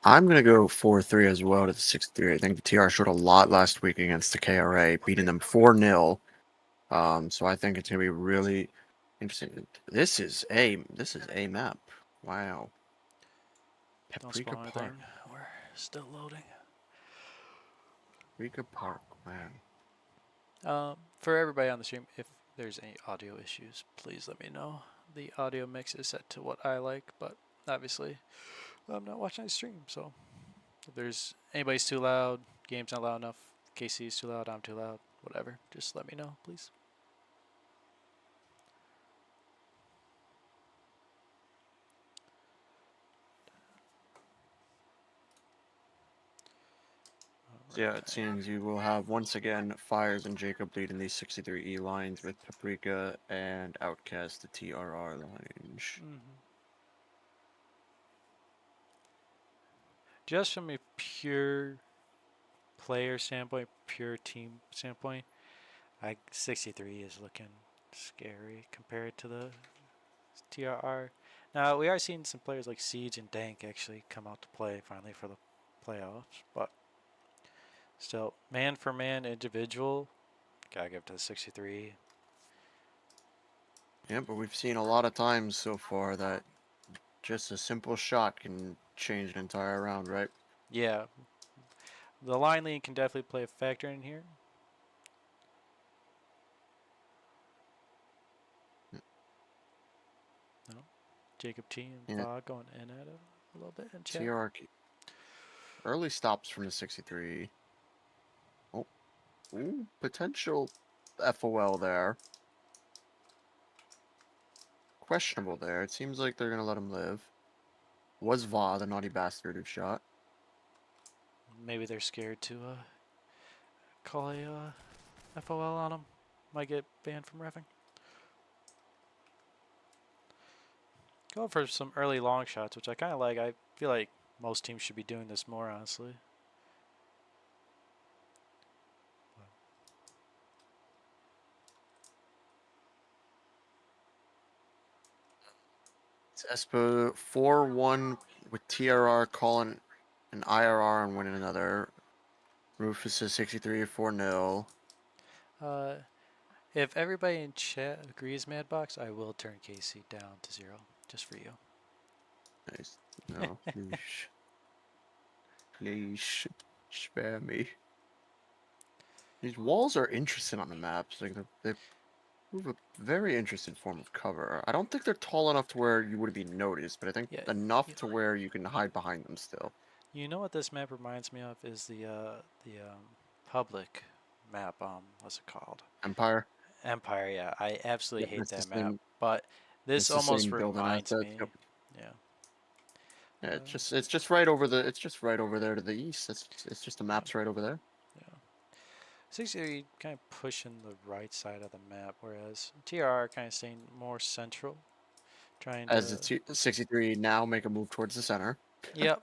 I'm going to go 4-3 as well to the 6-3. I think the TR showed a lot last week against the KRA, beating them 4-0. So I think it's going to be really interesting. This is a map. Wow. Don't Paprika spoil anything. Park. We're still loading. Paprika Park, man. For everybody on the stream, if there's any audio issues, please let me know. The audio mix is set to what I like, but obviously I'm not watching the stream, so if there's anybody's too loud, game's not loud enough, KC's too loud, I'm too loud, whatever, just let me know, please. Yeah, it seems you will have once again Fires and Jacob leading these 63E lines with Paprika and Outcast the TRR lines. Just from a pure player standpoint, pure team standpoint, 63 is looking scary compared to the TRR. Now we are seeing some players like Siege and Dank actually come out to play finally for the playoffs, but still, man for man, individual, gotta give it to the 63. Yeah, but we've seen a lot of times so far that just a simple shot can change an entire round, right? Yeah, the line lead can definitely play a factor in here. No, Jacob T and Yeah, Va going in at it a little bit in chat. TR early stops from the 63. Oh, ooh, potential FOL there. Questionable there. It seems like they're gonna let him live. Was Va the naughty bastard who shot? Maybe they're scared to call a FOL on him. Might get banned from reffing. Going for some early long shots, which I kind of like. I feel like most teams should be doing this more, honestly. It's Espo 4-1 with TRR calling an IRR and winning another. Rufus is 63 4-0. Uh, if everybody in chat agrees, Madbox, I will turn KC down to 0, just for you. Nice. No, please. Please spare me. These walls are interesting on the maps. Like they prove a very interesting form of cover. I don't think they're tall enough to where you would be noticed, but I think Yeah, enough to where you can hide behind them still. you know what this map reminds me of is the public map. What's it called? Empire. Empire. Yeah, I absolutely Yep, hate it's the that map, same. but this It's the almost same building reminds assets. me. Yep. Yeah. Yeah, it's just right over the it's just right over there to the east. It's just the Yeah. maps right over there. Yeah. 60 kind of pushing the right side of the map, whereas TRR kind of staying more central, trying As to. the 63 now make a move towards the center. Yep,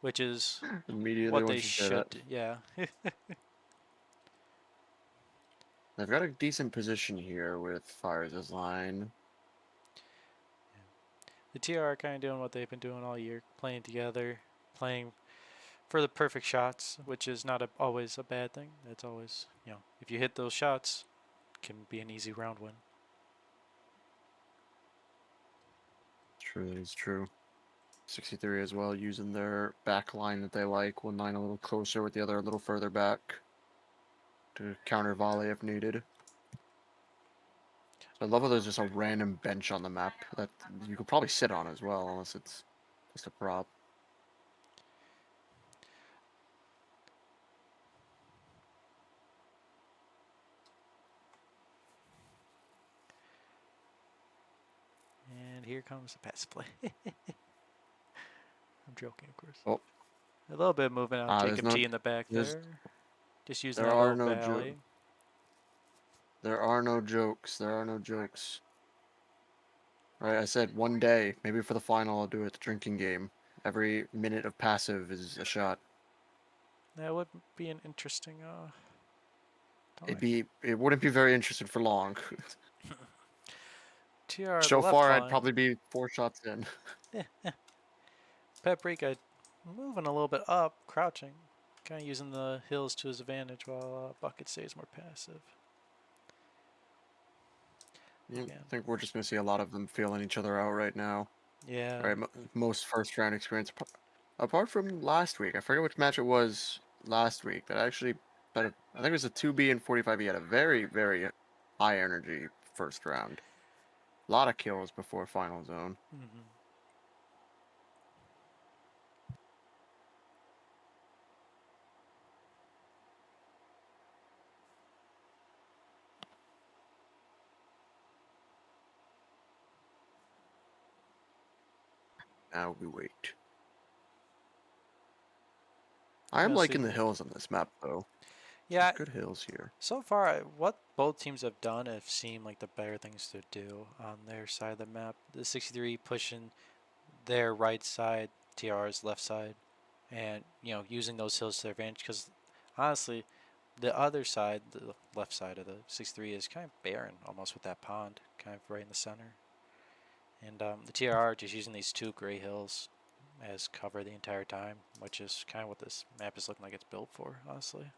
which is Immediately what they once you say should that. do. Yeah. They've got a decent position here with Fires' line. The TRR kind of doing what they've been doing all year, playing together, playing for the perfect shots, which is not always a bad thing. It's always, if you hit those shots, it can be an easy round win. True, that is true. 63 as well, using their back line that they like. One line a little closer with the other a little further back to counter volley if needed. So I love how there's just a random bench on the map that you could probably sit on as well, unless it's just a prop. And here comes the pass play. I'm joking, of course. Oh, A little bit of movement out. there's Jacob no, T in the back there's, there. Just using there that are little no jokes. valley. There are no jokes. There are no jokes. Right, I said one day, maybe for the final, I'll do it the drinking game. Every minute of passive is a shot. That would be an interesting time. It wouldn't be very interesting for long. TR the So left far, I'd line. probably be 4 shots in. Paprika Moving a little bit up, crouching. Kind of using the hills to his advantage while Bucket stays more passive. I Again. think we're just going to see a lot of them feeling each other out right now. Yeah. Right, most first round experience. Apart from last week, I forget which match it was last week that actually, but I think it was a 2B and 45. He had a very, very high energy first round. A lot of kills before final zone. Mm-hmm. Now we wait. I am Gonna liking see. the hills on this map though. Some Yeah. good hills here. So far, what both teams have done have seemed like the better things to do on their side of the map. The 63 pushing their right side, TR's left side, and using those hills to their advantage. Because honestly, the other side, the left side of the 63, is kind of barren almost with that pond, kind of right in the center. And the TRR just using these two gray hills as cover the entire time, which is kind of what this map is looking like it's built for, honestly.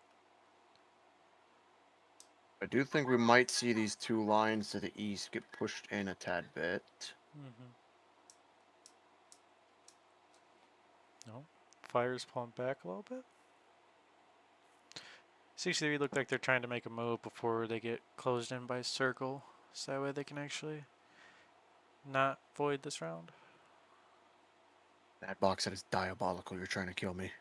I do think we might see these two lines to the east get pushed in a tad bit. Mm-hmm. No, fire's pulling back a little bit. 63 look like they're trying to make a move before they get closed in by circle, so that way they can actually not void this round. That box that is diabolical. You're trying to kill me.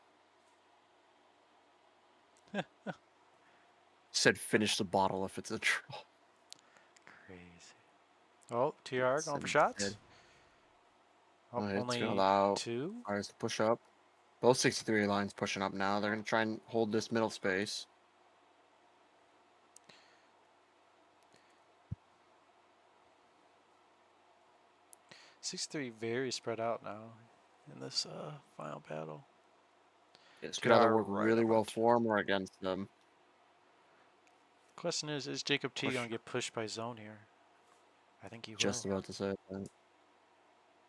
Said finish the bottle if it's a troll. Crazy. Oh, TR It's going for instead. shots. Oh, It's going to only allow two. fires to push up. Both 63 lines pushing up now. They're going to try and hold this middle space. 63 very spread out now in this final battle. This could either TR work right really up well on. for them or against them. Question is Jacob T Push. going to get pushed by zone here? I think he Just will. about to say that.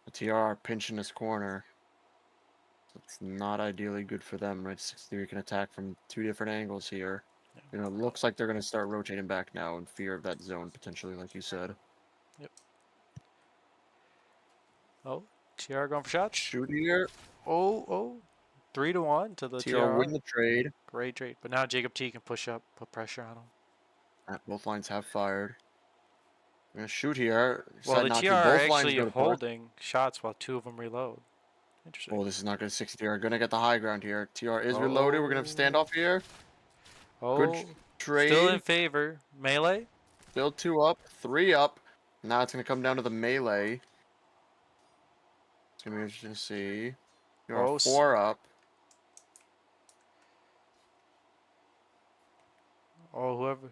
The TR pinching this corner. So it's not ideally good for them, right? 63 can attack from two different angles here. Yeah. It looks like they're going to start rotating back now in fear of that zone, potentially, like you said. Yep. Oh, TR going for shots. Shoot here. Oh. 3-1 to the TR TR. win the trade. Great trade. But now Jacob T can push up, put pressure on him. Both lines have fired. I'm going to shoot here. Well, Decide the not TR to. are Both lines actually go to push. holding shots while two of them reload. Interesting. Oh, this is not good. 60 are going to get the high ground here. TR is reloaded. We're going to have Oh. standoff here. Good Oh. Still in trade. favor. Melee. Still 2 up, 3 up. Now it's going to come down to the melee. It's going to be interesting to see. You are Oh. 4 up. Oh, whoever.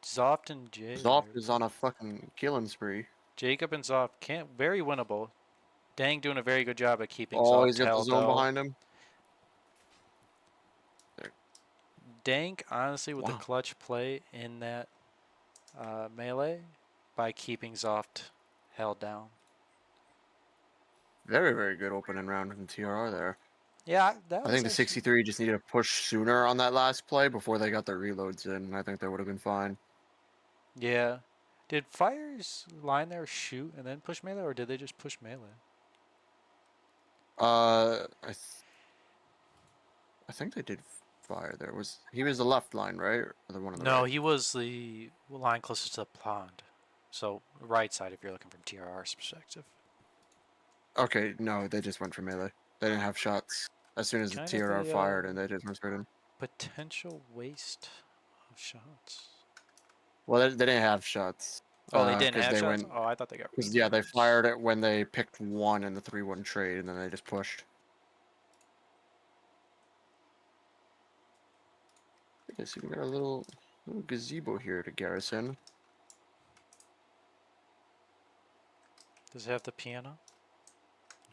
Zoft and Jay. Zoft is on a fucking killing spree. Jacob and Zoft can't. Very winnable. Dang doing a very good job at keeping Oh, he's Zoft got the held zone though. behind him. There. Dank, honestly, with the Wow. clutch play in that melee by keeping Zoft held down. Very, very good opening round from TRR there. Yeah, that I was think the actually. 63 just needed to push sooner on that last play before they got their reloads in. I think they would have been fine. Yeah. Did Fire's line there shoot and then push melee, or did they just push melee? Uh, I, th I think they did fire there. He was the left line, right? Or the one on the No, right? he was the line closest to the pond. So, right side if you're looking from TRR's perspective. Okay, no, they just went for melee. They didn't have shots. As soon as the Kind of TRR a fired, and they just went straight in. potential waste of shots. Well, they didn't have shots. Oh, they didn't Because have they shots? went. Oh, I thought they got Because yeah, they reloads. fired it when they picked one in the 3-1 trade, and then they just pushed. I guess you can get a little gazebo here to garrison. Does it have the piano?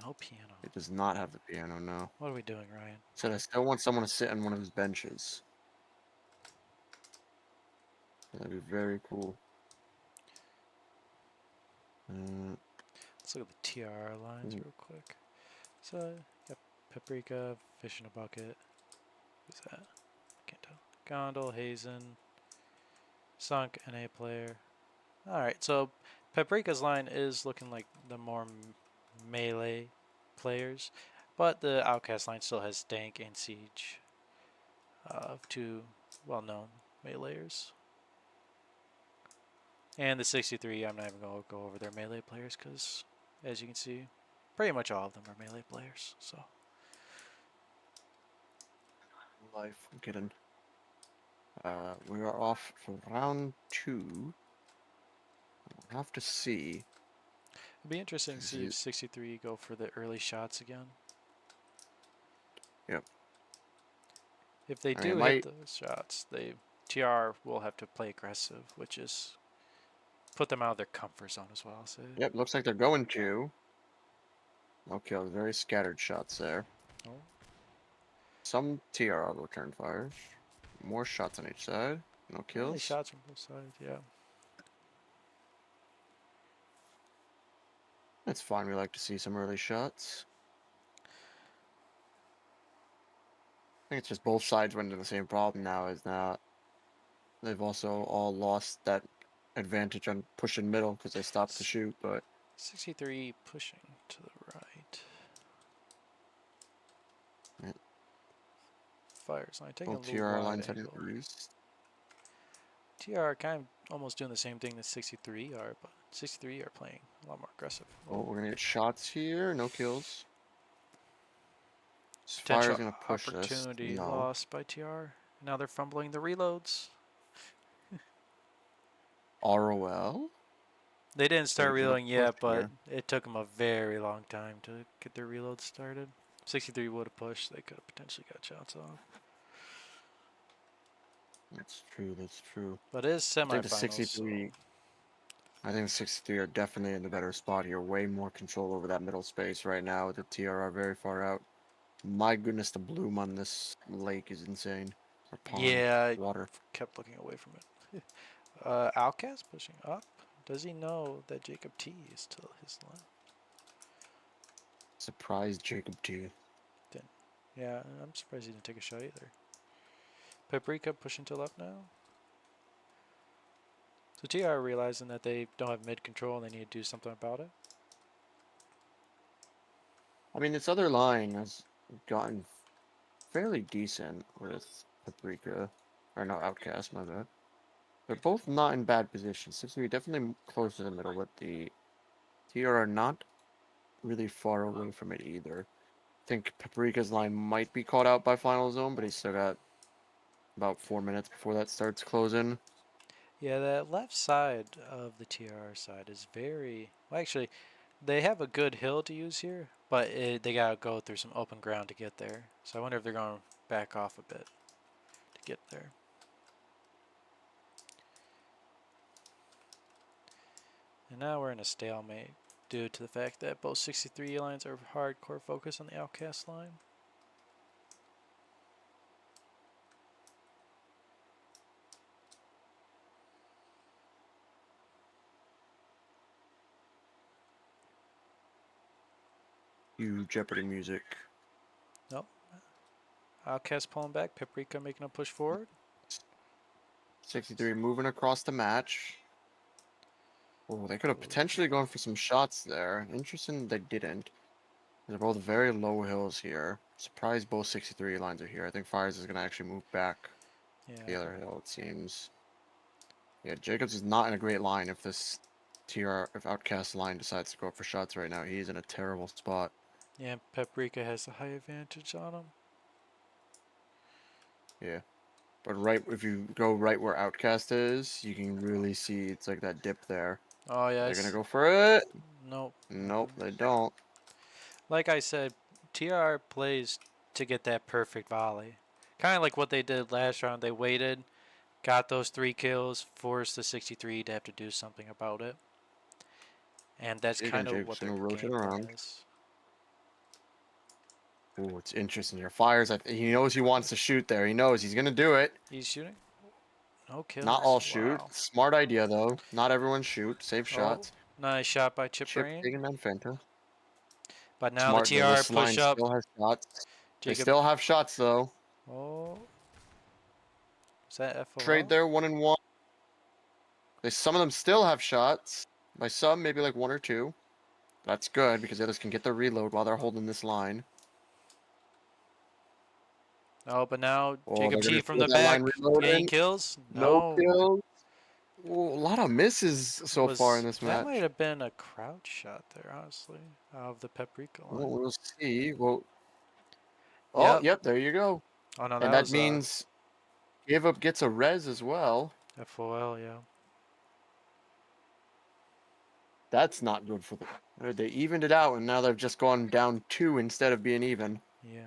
No piano. It does not have the piano, no. What are we doing, Ryan? Said I still want someone to sit on one of his benches. That'd be very cool. Let's look at the TRR lines real quick. So, yep. Paprika, Fish in a Bucket. Who's that? Can't tell. Gondel, Hazen, Sunk, NA player. Alright, so Paprika's line is looking like the more melee players, but the Outcast line still has Stank and Siege, two well-known meleeers. And the 63, I'm not even going to go over their melee players because, as you can see, pretty much all of them are melee players. So Life, I'm kidding. We are off for round 2. We'll have to see. it'll be interesting to see if 63 go for the early shots again. Yep. If they I mean, it do hit might. those shots, TR will have to play aggressive, which is put them out of their comfort zone as well. I'll say. Yep, looks like they're going to. No kills. Very scattered shots there. Oh. Some TRR return fires. More shots on each side. No Early kills. shots from both sides, yeah. That's fine. We like to see some early shots. I think it's just both sides run into the same problem now. Is that they've also all lost that advantage on pushing middle because they stopped to shoot. But 63 pushing to the right. yeah, Fires line taking a both little TRR wide lines heading angle. east. TR kind of almost doing the same thing that 63 are, but 63 are playing a lot more aggressive. Oh, we're gonna get shots here. No kills. This Potential fire's gonna push this. opportunity No. lost by TR. Now they're fumbling the reloads. ROL. They didn't start Taking a reloading push yet, but here. it took them a very long time to get their reloads started. 63 would have pushed. They could have potentially got shots off. That's true. That's true. But it is I think the semifinals, so 63. I think the 63 are definitely in the better spot here. Way more control over that middle space right now with the TRR very far out. My goodness, the bloom on this lake is insane. Or pond. yeah, I Water. kept looking away from it. Outcast pushing up. Does he know that Jacob T is to his left? Surprise Jacob T. Didn't. Yeah, I'm surprised he didn't take a shot either. Paprika pushing to left now. So TR realizing that they don't have mid control and they need to do something about it. I mean, this other line has gotten fairly decent with Paprika. Or no, Outcast, my bad. They're both not in bad positions. 63 definitely close to the middle, but the TR are not really far away from it either. I think Paprika's line might be caught out by Final Zone, but he's still got about 4 minutes before that starts closing. Yeah, that left side of the TR side is very well. Actually, they have a good hill to use here, but they gotta go through some open ground to get there. So I wonder if they're going to back off a bit to get there. And now we're in a stalemate due to the fact that both 63 lines are hardcore focused on the Outcast line. You Jeopardy music. Nope. Outcast pulling back. Paprika making a push forward. 63 moving across the match. Oh, they could have Ooh. potentially gone for some shots there. Interesting they didn't. They're both very low hills here. Surprised both 63 lines are here. I think Fires is going to actually move back Yeah. the other hill, it seems. Yeah, Jacobs is not in a great line if this if Outcast line decides to go up for shots right now. He's in a terrible spot. Yeah, Paprika has the high advantage on him. Yeah. But right, if you go right where Outcast is, you can really see it's like that dip there. Oh, They're going to yes. go for it. Nope. Nope, they don't. Like I said, TR plays to get that perfect volley. Kind of like what they did last round. They waited, got those 3 kills, forced the 63 to have to do something about it. And that's Again, kind of what Jacobs their going to rotate game plan around. is. Ooh, it's interesting here. Fires, he knows he wants to shoot there. He knows he's going to do it. He's shooting. No Not all kills. shoot. Wow. Smart idea, though. Not everyone shoot. Save Oh, shots. nice shot by Chip Chip Brain. taking on Fenta. But now the Smart though. TR This push line up. still has shots. They Jacob. still have shots though. Oh, is that Trade FOL? there, 1-1. Some of them still have shots. By some, maybe like 1 or 2. That's good because the others can get the reload while they're holding this line. Oh, but now Oh, Jacob they're T gonna from see the that line back getting reloading. kills. No No, kills. Oh, a lot of misses so far in was this that might match. have been a crouch shot there, honestly, out of the paprika line. Well, we'll see. Well, oh, Yep. yep, there you go. Oh no, And that that was means Give Up gets a res as well. FOL. Yeah. That's not good for them. They evened it out, and now they've just gone down 2 instead of being even. Yeah.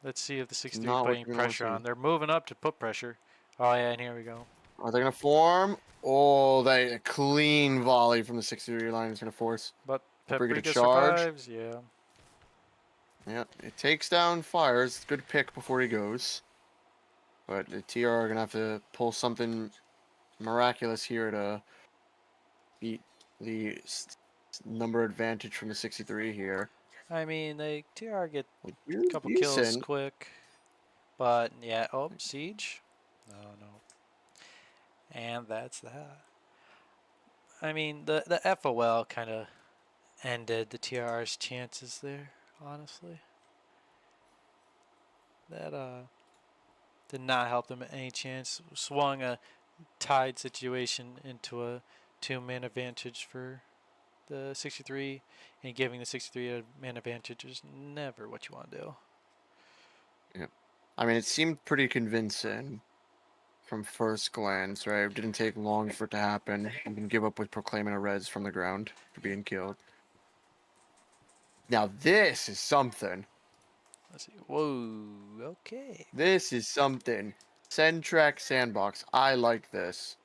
Let's see if the It's 6-3 not what putting you're gonna want pressure to see. on. They're moving up to put pressure. Oh yeah, and here we go. Are they gonna form? Oh, a clean volley from the 60-degree line is gonna force But Paprika to paprika charge. survives. Yeah. Yeah, it takes down Fires. Good pick before he goes. But the TR are gonna have to pull something miraculous here to beat the number advantage from the 63 here. I mean, they TR get Like, a you're couple kills decent. quick, but yeah. Oh, siege. No, no. And that's that. I mean, the FOL kind of ended the TR's chances there. Honestly, that did not help them any chance. Swung a tied situation into a two-man advantage for the 63, and giving the 63 a man advantage is never what you want to do. Yeah. I mean, it seemed pretty convincing from first glance, right? It didn't take long for it to happen. You can give up with proclaiming a res from the ground for being killed. Now this is something. Let's see. Whoa. Okay. This is something. Send track sandbox. I like this.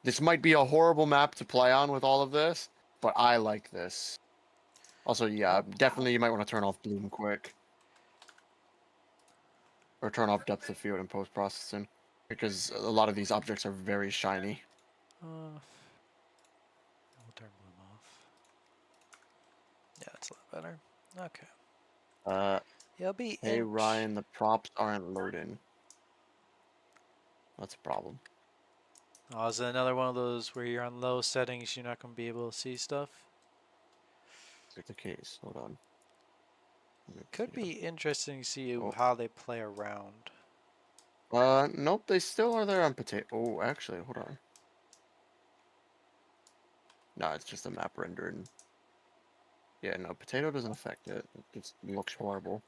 This might be a horrible map to play on with all of this, but I like this. Also, yeah, Oh. definitely you might want to turn off bloom quick. Or turn off depth of field in post-processing. Because a lot of these objects are very shiny. We'll turn bloom off. Yeah, that's a lot better. Okay. It'll be Hey inch. Ryan, the props aren't loading. That's a problem. Oh, is it another one of those where you're on low settings, you're not going to be able to see stuff? Is it the case? Hold on. Let's Could see. be interesting to see Oh. how they play around. Nope, they still are there on potato. Oh, actually, hold on. No, it's just a map rendering. Yeah, no, potato doesn't affect it. It just looks horrible.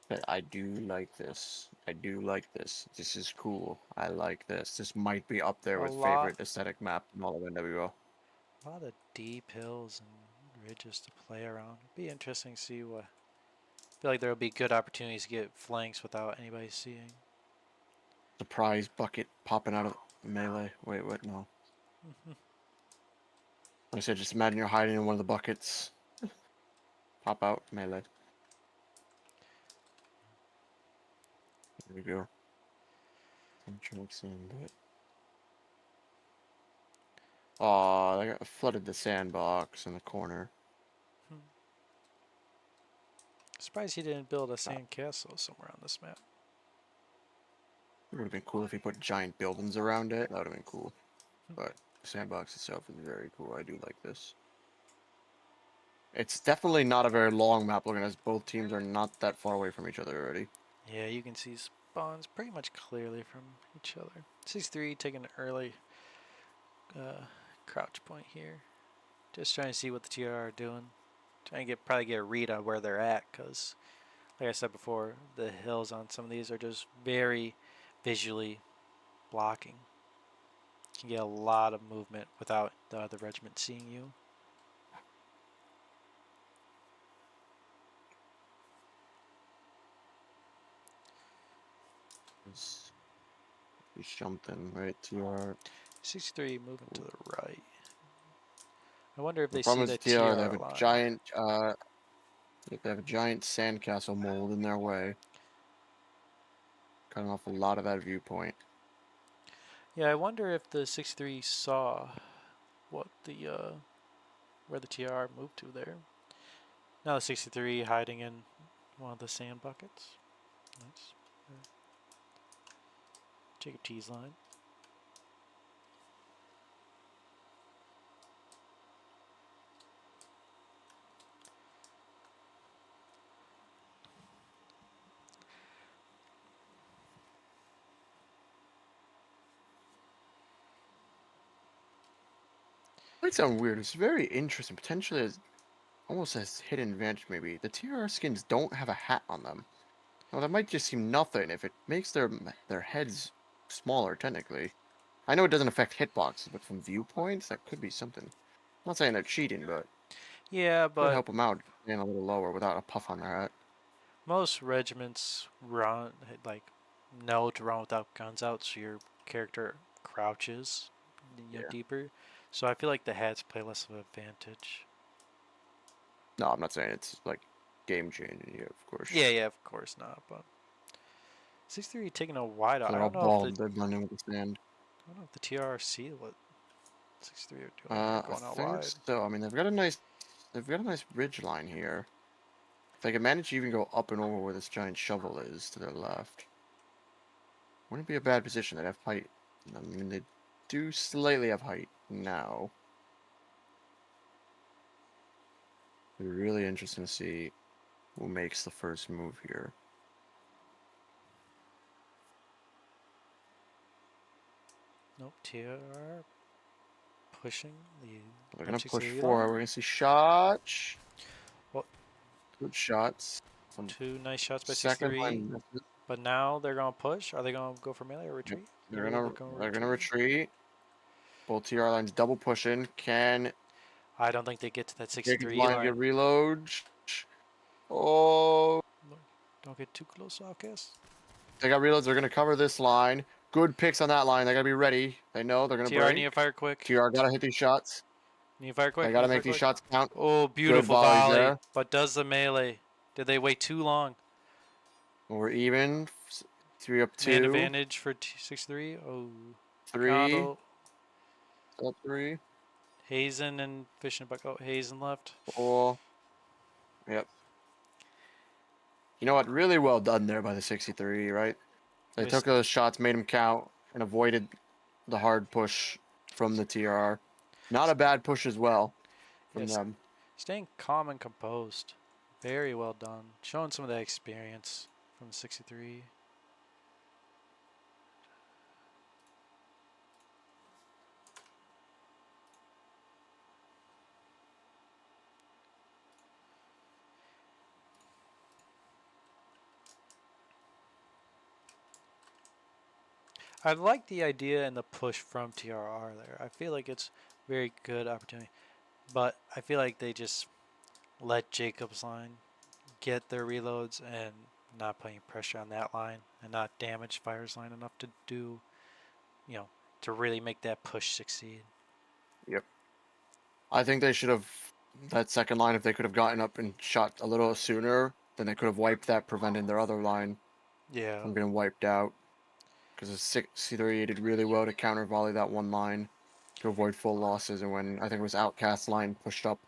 But I do like this. I do like this. This is cool. I like this. This might be up there A with lot, favorite aesthetic map in all of NWL. a lot of deep hills and ridges to play around. It'd be interesting to see what. I feel like there will be good opportunities to get flanks without anybody seeing. Surprise bucket popping out of melee. Wait, what? No. Like I said, just imagine you're hiding in one of the buckets. Pop out, melee. There we go. I'm trying to sand it. Aw, I got flooded the sandbox in the corner. Surprised he didn't build a Ah, sand castle somewhere on this map. it would have been cool if he put giant buildings around it. That would have been cool. But the sandbox itself is very cool. I do like this. It's definitely not a very long map looking as both teams are not that far away from each other already. Yeah, you can see spawns pretty much clearly from each other. 6-3 taking an early crouch point here. Just trying to see what the TR are doing. Trying to probably get a read on where they're at, because like I said before, the hills on some of these are just very visually blocking. You can get a lot of movement without the other regiment seeing you. He's something, right? TR. 63 moving to the right. I wonder if The they see problem is the TR, they TR have a line. giant, they have a giant sandcastle mold in their way, cutting off a lot of that viewpoint. Yeah, I wonder if the 63 saw what the where the TRR moved to there. Now the 63 hiding in one of the sand buckets. Nice. Jacob T's line. Might sound weird. It's very interesting. Potentially as almost as hidden advantage maybe. The TRR skins don't have a hat on them. Well, that might just seem nothing if it makes their heads smaller technically. I know it doesn't affect hitboxes, but from viewpoints, that could be something. I'm not saying they're cheating, but Yeah, could but help them out stand a little lower without a puff on their hat. most regiments run like know to run without guns out, so your character crouches, Yeah. deeper. So I feel like the hats play less of an advantage. No, I'm not saying it's like game changing. Yeah, of course. Yeah, of course not. But 63 taking a wide out. So I they're all don't know if the bald. They're blending with the sand. TRC what 63 are doing here, I going out think wide. so. I mean, they've got a nice ridge line here. If they can manage to even go up and over where this giant shovel is to their left, wouldn't be a bad position. They'd have height. I mean, they do slightly have height now. It'd be really interesting to see who makes the first move here. Nope, TRR pushing the They're gonna push M63 forward. line. We're gonna see shots. Well, Good shots. Some two nice shots by second 63. line misses. But now they're gonna push. Are they gonna go for melee or Yep. retreat? They're Ooh, they're gonna gonna they're gonna retreat. retreat. Both TR lines double pushing. Can I don't think they get to that Jacob's 63 line get line. reload? Oh, Don't get too close, Outcast. they got reloads. They're gonna cover this line. Good picks on that line. They gotta be ready. They know they're gonna TR, need to break. fire quick. TR gotta hit these shots. Need to fire They quick. Need gotta to fire make these quick. shots count. Oh, Good beautiful volleys volley. there. But does the melee? Did they wait too long? We're even. 3 up Man 2. advantage for 63. Oh, 3. combo. Up 3. Hazen and Fishing Buck. Oh, Hazen left. 4. Yep. You know what? Really well done there by the 63, right? They Yes, took those shots, made them count, and avoided the hard push from the TRR. Not a bad push as well from yes. them. Staying calm and composed. Very well done. Showing some of that experience from 63. I like the idea and the push from TRR there. I feel like it's very good opportunity. But I feel like they just let Jacob's line get their reloads and not putting pressure on that line and not damage Fire's line enough to do, you know, to really make that push succeed. Yep. I think they should have that second line if they could have gotten up and shot a little sooner, then they could have wiped that, preventing their other line Yeah. from getting wiped out. Because the C3 did really well to counter volley that one line to avoid full losses, and when I think it was Outcast line pushed up,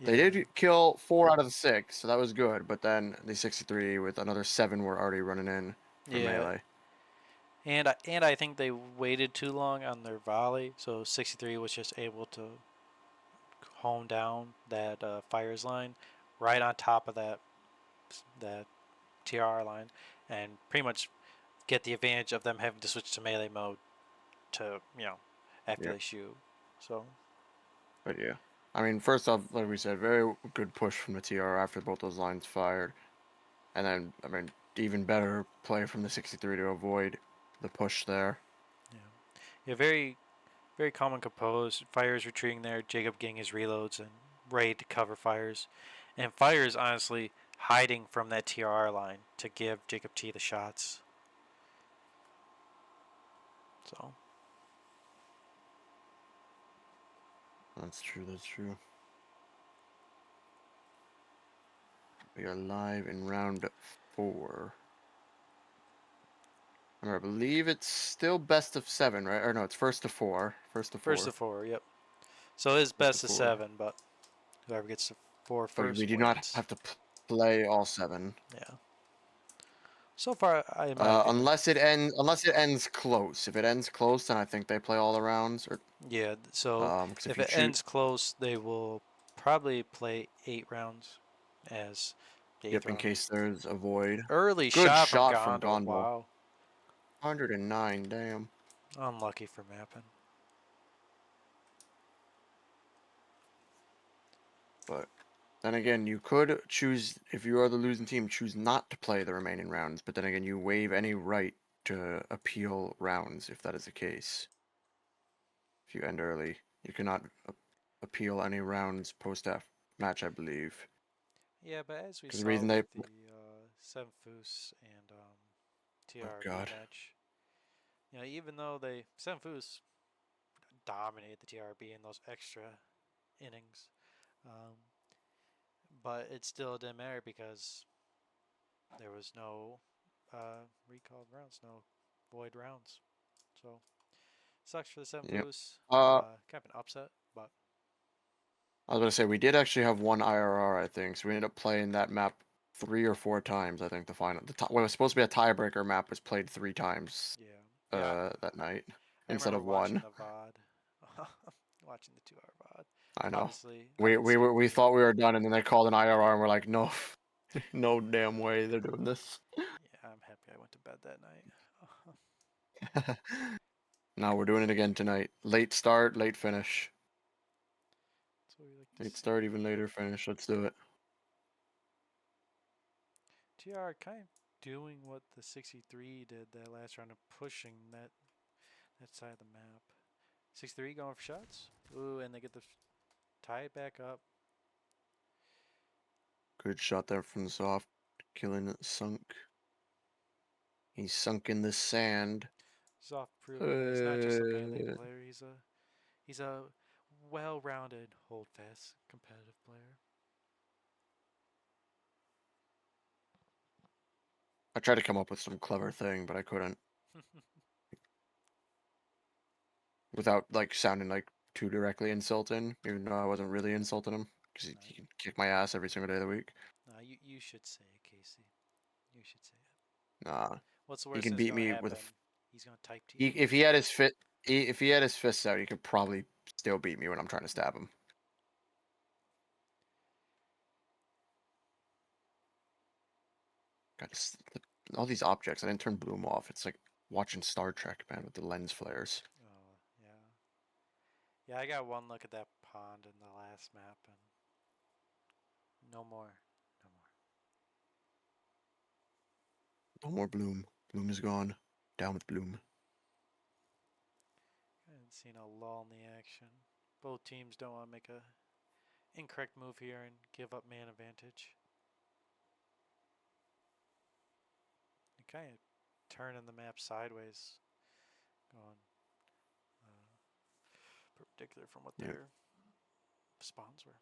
they Yeah. did kill 4 out of the 6, so that was good. But then the 63 with another 7 were already running in for Yeah. melee. And I think they waited too long on their volley, so 63 was just able to hone down that Fire's line right on top of that TR line, and pretty much get the advantage of them having to switch to melee mode to after Yep. they shoot. So But yeah, I mean, first off, like we said, very good push from the TR after both those lines fired, and then I mean, even better play from the 63 to avoid the push there. yeah, very calm and composed. Fires retreating there. Jacob getting his reloads and ready to cover Fires, and Fires honestly hiding from that TR line to give Jacob T the shots. So That's true. That's true. We are live in round 4. I believe it's still best of 7, right? Or no, it's first to 4. First to first 4. of four, yep. So it's What's the best of 4? 7, but whoever gets the 4 But we first do not wins. have to play all 7. Yeah. So far, in my opinion, Unless it ends close. If it ends close, then I think they play all the rounds. Or yeah. So because if if you it choose, ends close, they will probably play 8 rounds as the eighth yep, in round. case there's a void. Early Good shot from shot from Gondel. Gondel. Wow. 109. Damn. Unlucky for mapping. But then again, you could choose, if you are the losing team, choose not to play the remaining rounds. But then again, you waive any right to appeal rounds if that is the case. If you end early, you cannot appeal any rounds post match, I believe. Yeah, but as we Because the saw reason they, with the Seven Foos and oh TRB god, match, even though Seven Foos dominated the TRB in those extra innings, um, but it still didn't matter because there was no recalled rounds, no void rounds. So sucks for the Seven yep. Foos. Uh, Kind of an upset, but I was gonna say we did actually have one IRR, I think, so we ended up playing that map 3 or 4 times. I think the final, what was supposed to be a tiebreaker map was played 3 times yeah, yeah. that night I instead remember of watching one. the VOD, watching the 2 hour VOD. I know. Obviously, I We didn't we see were we anything. thought we were done, and then they called an IRR, and we're like, no, no damn way they're doing this. Yeah, I'm happy I went to bed that night. No, we're doing it again tonight. Late start, late finish. That's what we like to Late see. start, even later finish. Let's do it. TR kind of doing what the 63 did that last round of pushing that side of the map. 63 going for shots. Ooh, and they get the tie it back up. Good shot there from soft, killing it, sunk. He's sunk in the sand. Zoff proving that he's not just a melee Uh, player. He's a well-rounded, hold-fast, competitive player. I tried to come up with some clever thing, but I couldn't without like sounding like too directly insulting, even though I wasn't really insulting him because No, he can kick my ass every single day of the week. no, you should say it, Casey. You should say it. Nah, What's the he worst can that's beat going to me with happen? He's going to type to he, you. if he had his fit. If he had his fists out, he could probably still beat me when I'm trying to stab him. Got all these objects. I didn't turn bloom off. It's like watching Star Trek, man, with the lens flares. Oh, yeah. Yeah, I got one look at that pond in the last map, and no more. No more. No more bloom. Bloom is gone. Down with bloom. I haven't seen a lull in the action. Both teams don't want to make a incorrect move here and give up man advantage. They're kind of turning the map sideways, going perpendicular from what Yeah. their spawns were.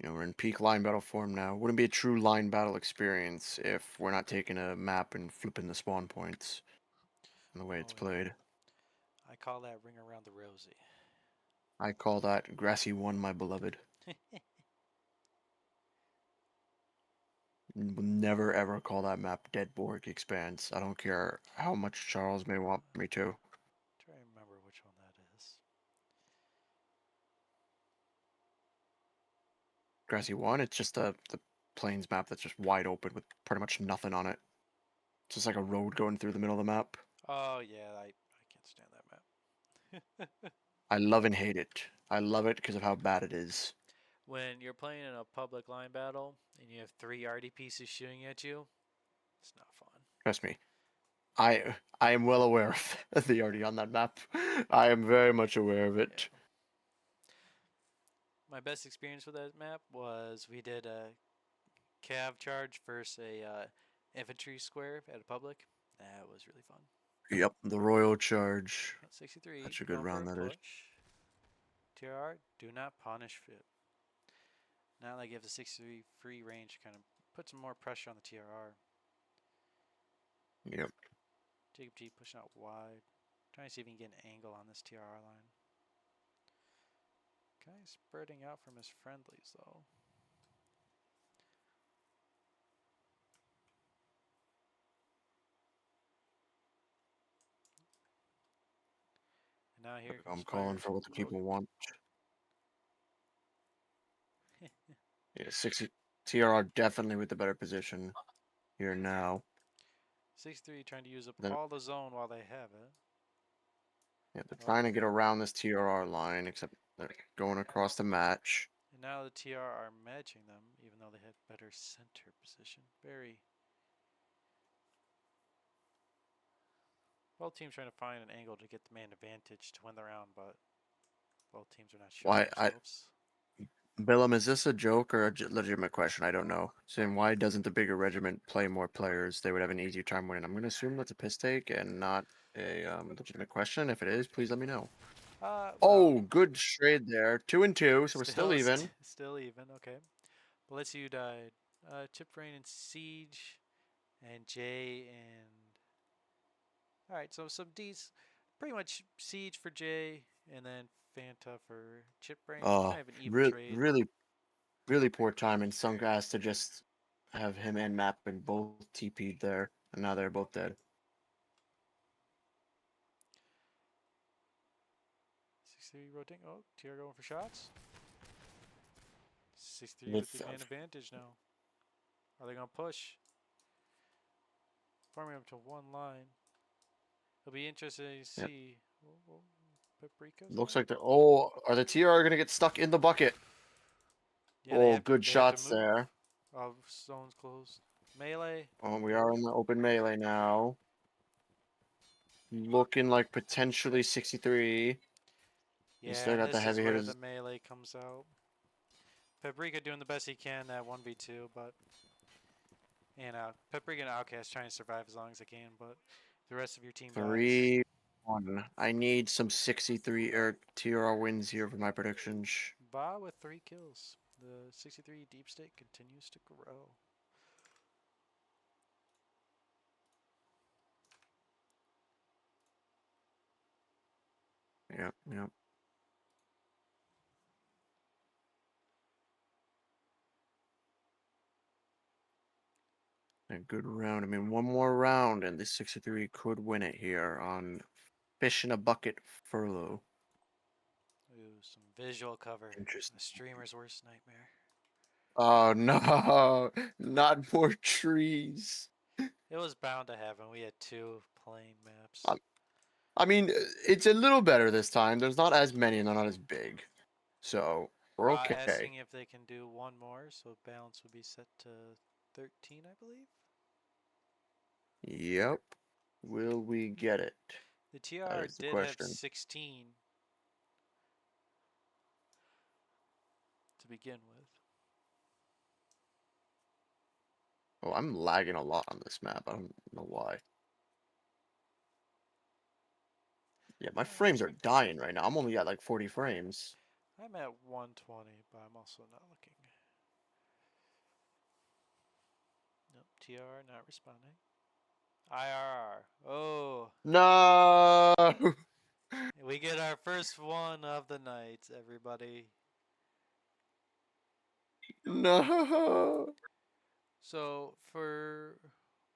We're in peak line battle form now. Wouldn't be a true line battle experience if we're not taking a map and flipping the spawn points and the way it's Oh yeah, played. I call that ring around the rosy. I call that Grassy 1, my beloved. Will never ever call that map Dead Borg Expanse. I don't care how much Charles may want me to. Try to remember which one that is. Grassy 1, it's just the plains map that's just wide open with pretty much nothing on it. It's just like a road going through the middle of the map. Oh yeah, I can't stand that map. I love and hate it. I love it because of how bad it is. When you're playing in a public line battle and you have 3 RD pieces shooting at you, it's not fun. Trust me. I am well aware of the already on that map. I am very much aware of Yeah. it. My best experience with that map was we did a cav charge versus a infantry square at a public. That was really fun. Yep, the Royal Charge. 63 Such a good going for round a that is. push. TRR, do not punish fit. Now that gives the 63 free range, kind of put some more pressure on the TRR. Yep. Jacob G pushing out wide, Trying to see if he can get an angle on this TRR line. Kind of spreading out from his friendlies though. And now here comes I'm calling Spiders for what the road. people want. Yeah, 60 TRR definitely with the better position here now. 6-3 trying to use up Then all the zone while they have it. yeah, they're Oh, trying to get around this TRR line, except they're going across the match. and now the TR are matching them, even though they have better center position. Very. Both teams trying to find an angle to get the man advantage to win the round, but both teams are not showing Why, themselves. Billum, is this a joke or a legitimate question? I don't know. Saying why doesn't the bigger regiment play more players? They would have an easier time winning. I'm going to assume that's a piss take and not a legitimate question. If it is, please let me know. Well, Oh, good trade there. 2-2, so we're still still, even. still even. Okay, but let's see who died. Chip Rain and Siege, and Jay and. All right, so some D's, pretty much Siege for Jay, and then Fanta for Chip Brain. Oh, Kind of an even really, trade. really, really poor timing. Sunk ass to just have him and Mappin both TP'd there, and now they're both dead. 6-3 rotating. Oh, TR going for shots. 6-3 with With the man advantage now. Are they going to push? Farming up to one line. It'll be interesting to yep. see. Oh, Paprika's Looks there. like are the TR going to get stuck in the bucket? Yeah, they Oh, have to. good They have to shots move. there. Oh, zone's closed. Melee. Oh, we are in the open melee now. Looking like potentially 63. You Yeah, still and got the this is heavy where the hitters. melee comes out. Paprika doing the best he can at 1v2, but Paprika and Outcast trying to survive as long as they can, but the rest of your team dies. 3-1. I need some 63 or TR wins here for my predictions. Ba with 3 kills. The 63 deep state continues to grow. Yep, yep. A good round. I mean, one more round, and this 63 could win it here on Fish in a Bucket Furlough. Ooh, some visual cover. Interesting. A streamer's worst nightmare. Oh no, not more trees. It was bound to happen. We had 2 plain maps. Um, I mean, it's a little better this time. There's not as many and they're not as big. So, we're okay. Asking if they can do one more, so balance would be set to 13, I believe. Yep. Will we get it? The That TR is the did have question. 16 to begin with. Oh, I'm lagging a lot on this map. I don't know why. Yeah, my frames are dying right now. I'm only at like 40 frames. I'm at 120, but I'm also not looking. Nope, TR not responding. IRR. Oh, No! we get our first one of the night, everybody. No! So for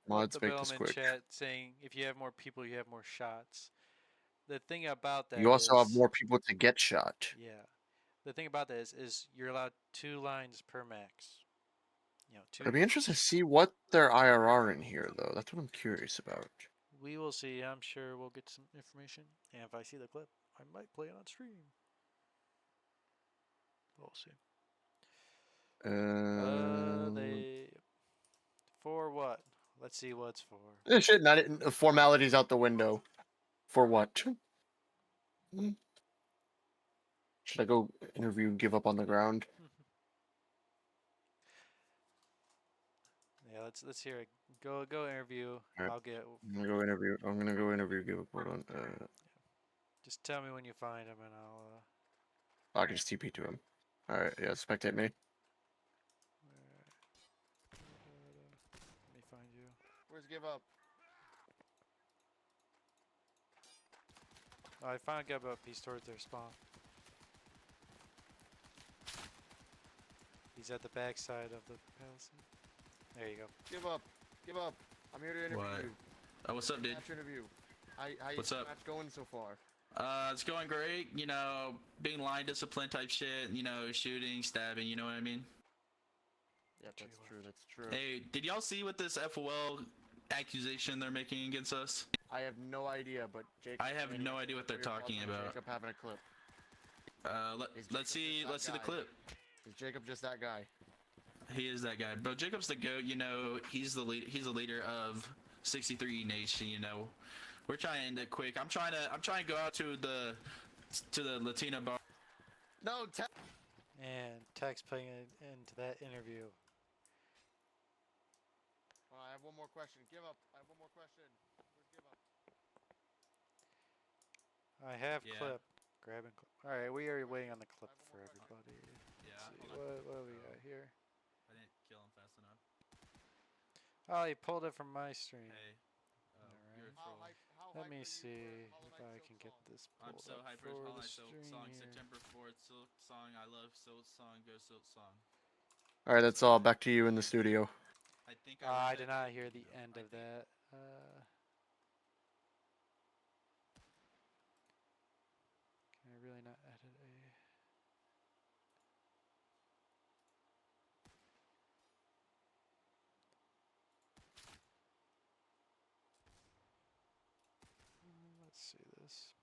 what Mods the make this Bellman quick. chat saying, if you have more people, you have more shots. The thing about You that also have is, more people to get shot. yeah, the thing about that is you're allowed 2 lines per max. You know, I'd two. be interested to see what their IRR in here, though. That's what I'm curious about. We will see. I'm sure we'll get some information. And if I see the clip, I might play it on stream. We'll see. Um, They for what? Let's see what's for. shit, not formalities out the window. For what? Should I go interview and give up on the ground? Yeah, let's hear it. Go interview. All right, I'll get. I'm gonna go interview. I'm gonna go interview. Give up. Hold on. Just tell me when you find him, and I'll. I can just TP to him. All right, yeah, spectate me. Let me find you. Where's give up? Oh, I finally got about a piece towards their spawn. He's at the backside of the palisade. There you go. Give up. Give up. I'm here to interview What? you. What's up, dude? Match interview. How you What's up? match going so far? It's going great. You know, being line discipline type shit. You know, shooting, stabbing. You know what I mean? Yep, that's true. That's true. Hey, did y'all see what this FOL accusation they're making against us? I have no idea, but Jacob. I have no idea what they're talking about. Jacob having a clip. Let's see the clip. Is Jacob just that guy? He is that guy. But Jacob's the goat. You know, he's the leader of 63 Nation. You know, we're trying to end it quick. I'm trying to go out to the Latino bar. No, And Tech's playing into that interview. I have one more question. Give up. I have one more question. Where's give up? I have Yeah. clip. Grabbing clip. Alright, we are waiting on the clip for I have one more everybody. Yeah. Let's see, hold on. what do we got here? I didn't kill him fast enough. Oh, he pulled it from my stream. Hey. You're a Alright. troll. Let me see if I can get this pulled I'm so up hyper. for Hollow the Knight Silk stream song, here. September 4th, Silk song. I love Silk song. Go Silk song. All right, that's all. Back to you in the studio. I think I did not hear the end of that. Can I really not edit a... Let's see this.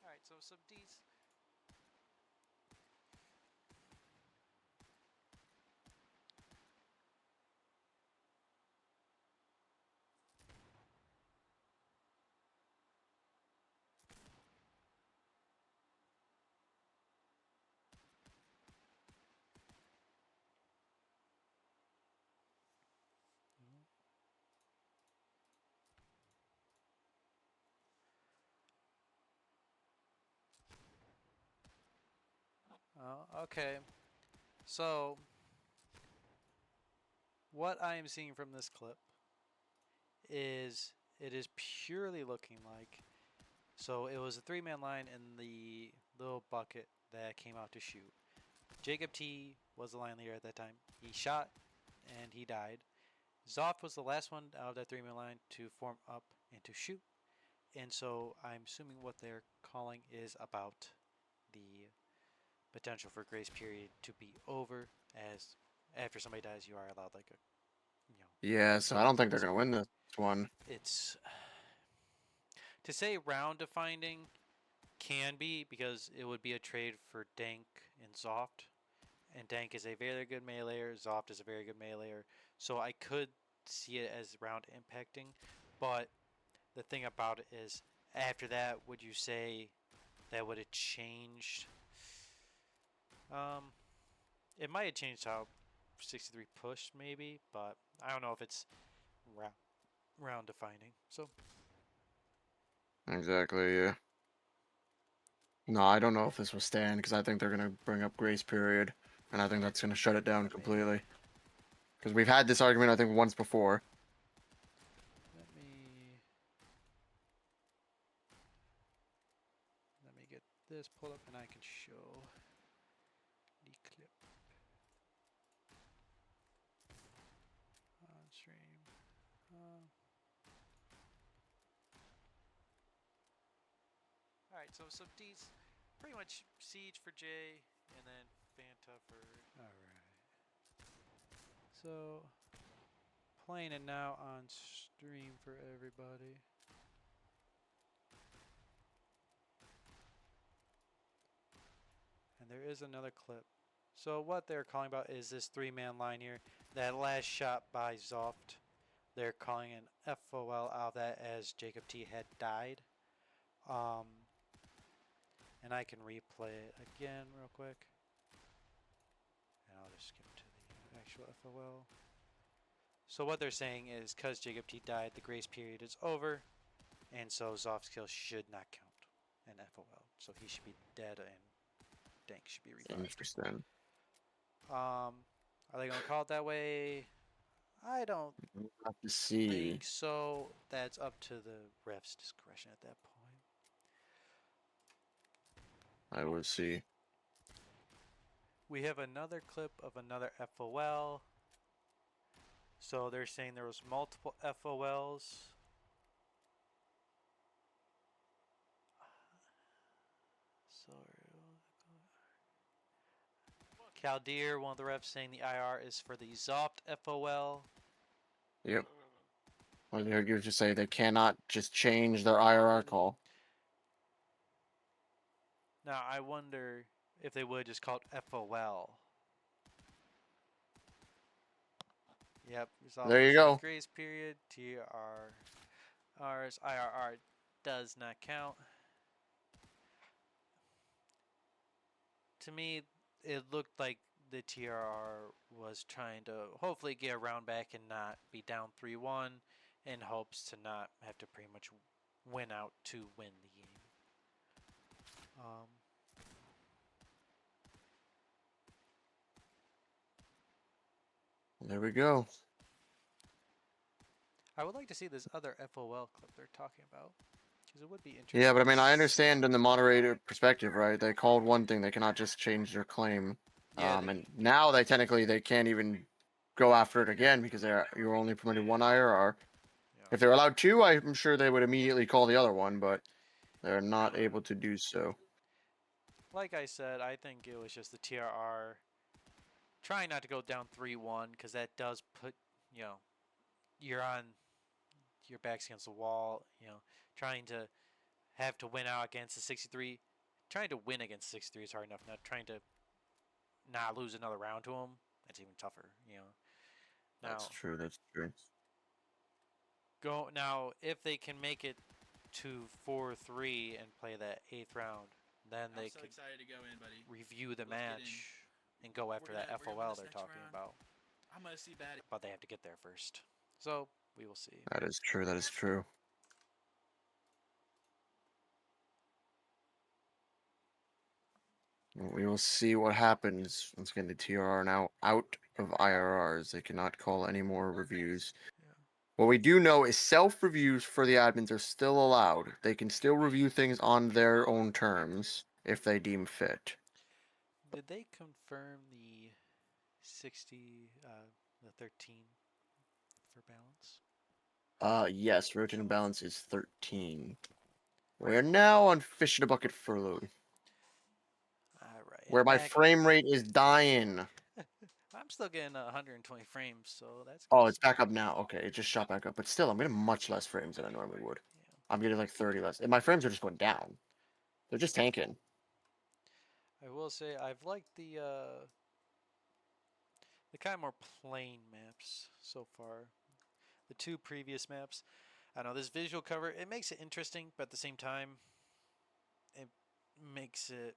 Alright, so some D's. Oh, okay. So, what I am seeing from this clip is it is purely looking like, so it was a three-man line in the little bucket that came out to shoot. Jacob T was the line leader at that time. He shot and he died. Zoff was the last one out of that three-man line to form up and to shoot. And so I'm assuming what they're calling is about the potential for grace period to be over, as after somebody dies you are allowed like a, you know. Yeah, so I don't think they're gonna win this one. It's to say round defining can be, because it would be a trade for Dank and Zoft, and Dank is a very good meleeer, Zoft is a very good meleeer, so I could see it as round impacting. But the thing about it is, after that, would you say that would have changed? It might have changed how 63 pushed, maybe, but I don't know if it's round defining. So Exactly. Yeah. No, I don't know if this will stand because I think they're gonna bring up grace period, and I think that's gonna shut it down completely. Because we've had this argument, I think, once before. let me get this pulled up and I can show the clip on stream. Alright, so some D's, pretty much Siege for J, and then Fanta for... Alright. So, playing it now on stream for everybody. And there is another clip. So what they're calling about is this three-man line here. That last shot by Zoft, they're calling an FOL out of that as Jacob T had died. And I can replay it again real quick. And I'll just skip to the actual FOL. So what they're saying is, because Jacob T died, the grace period is over, and so Zoft's kill should not count in FOL. So he should be dead and Dank should be revived. Interesting. Are they gonna call it that way? I don't We'll have to see. think so. That's up to the ref's discretion at that point. I will see. We have another clip of another FOL. So they're saying there was multiple FOLs. Sorry. Caldeer, one of the refs, saying the IR is for the Zopt FOL. Yep. Well, you just say they cannot just change their IRR call. Now I wonder if they would just call it FOL. Yep, There you go. grace period. TRR's IRR does not count. To me, it looked like the TRR was trying to hopefully get a round back and not be down 3-1 in hopes to not have to pretty much win out to win the game. There we go. I would like to see this other FOL clip they're talking about because it would be interesting. Yeah, but I mean, I understand in the moderator perspective, right? They called one thing; they cannot just change their claim. Yeah, And now they technically they can't even go after it again because you're only permitted one IRR. Yeah. If they're allowed two, I'm sure they would immediately call the other one, but they're not able to do so. Like I said, I think it was just the TRR trying not to go down 3-1 because that does put, you're on your back's against the wall, trying to have to win out against the 63. Trying to win against 63 is hard enough. Now trying to not lose another round to him, that's even tougher, That's Now, true. That's true. if they can make it to 4-3 and play that 8th round, then I'm they so could excited to go in, buddy. review the Let's get in. match and go after that We're gonna win FOL this they're next talking round. about. I'm gonna see bad. But they have to get there first. So we will see. That is true. That is true. We will see what happens. Once again, the TRR now out of IRRs. They cannot call any more reviews. Yeah. What we do know is self-reviews for the admins are still allowed. They can still review things on their own terms if they deem fit. Did they confirm the 60, the 13 for balance? Yes, rotating balance is 13. We're now on fish in a bucket furlough, All right. where And my back. frame rate is dying. I'm still getting 120 frames, so that's good. Oh, it's back up now. Okay, it just shot back up, but still, I'm getting much less frames than I normally would. Yeah. I'm getting like 30 less, and my frames are just going down. They're just tanking. I will say I've liked the kind of more plain maps so far. The two previous maps. I know this visual cover, it makes it interesting, but at the same time, it makes it.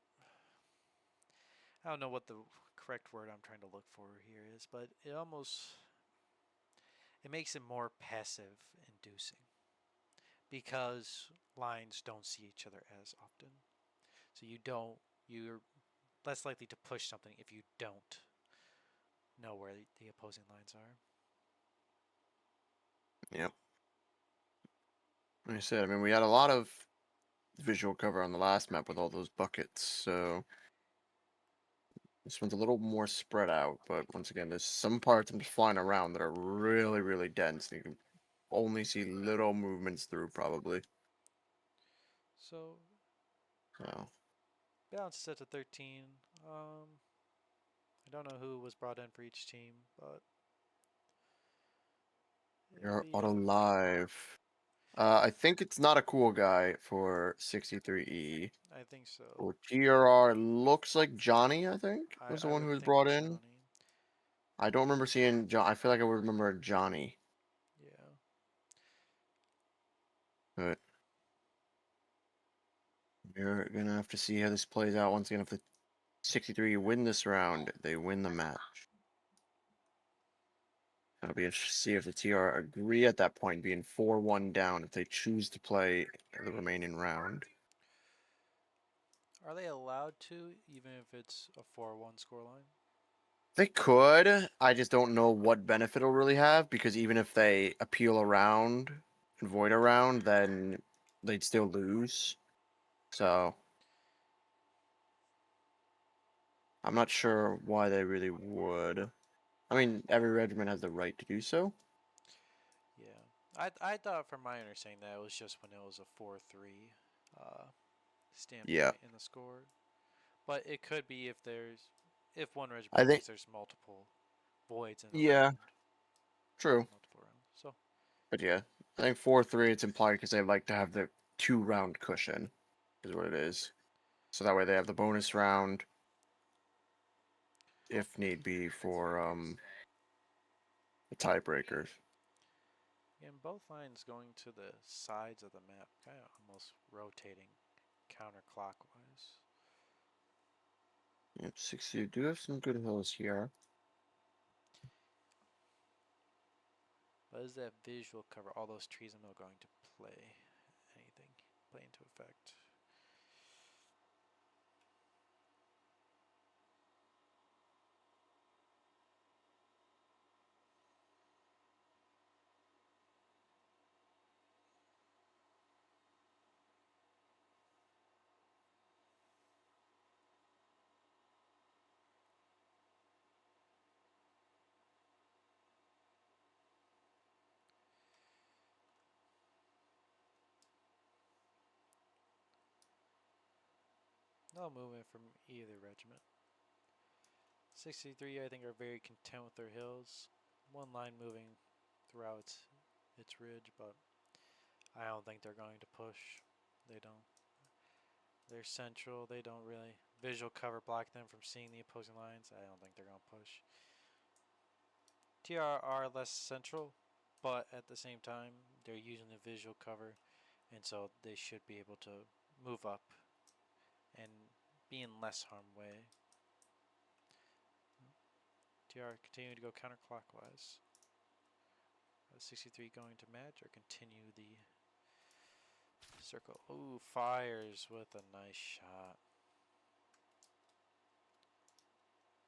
I don't know what the correct word I'm trying to look for here is, but it makes it more passive inducing because lines don't see each other as often. So you're less likely to push something if you don't know where the opposing lines are. Yep. Like I said, I mean, we had a lot of visual cover on the last map with all those buckets, so this one's a little more spread out. But once again, there's some parts I'm just flying around that are really, really dense. And you can only see little movements through, probably. So So balance is set to 13. I don't know who was brought in for each team, but you're auto live. I think it's not a cool guy for 63E. I think so. For TRR, looks like Johnny, I think, was the I one who would was think brought in. Johnny. I don't remember seeing John. I feel like I would remember Johnny. Yeah. But we're going to have to see how this plays out. Once again, if the 63 win this round, they win the match. It'll be interesting to see if the TR agree at that point, being 4-1 down, if they choose to play the remaining round. Are they allowed to, even if it's a 4-1 scoreline? They could. I just don't know what benefit it'll really have because even if they appeal around and void around, then they'd still lose. So I'm not sure why they really would. I mean, every regiment has the right to do so. Yeah, I thought from my understanding that it was just when it was a 4-3 uh, Yeah, standpoint in the score, but it could be if one I regiment think. thinks there's multiple voids in a Yeah, round, true. multiple rounds. So But yeah, I think 4-3. It's implied because they like to have the 2-round cushion, is what it is. So that way they have the bonus round if need be for the tiebreakers. again, both lines going to the sides of the map, kind of almost rotating counterclockwise. Yep, 60. You do have some good hills here. But is that visual cover all those trees in the middle going to play anything, play into effect? No movement from either regiment. 63, I think, are very content with their hills. One line moving throughout its ridge, but I don't think they're going to push. They don't. They're central. They don't really visual cover block them from seeing the opposing lines. I don't think they're going to push. TRR less central, but at the same time, they're using the visual cover, and so they should be able to move up and be in less harm way. TR continuing to go counterclockwise. 63 going to match or continue the circle. Ooh, fires with a nice shot.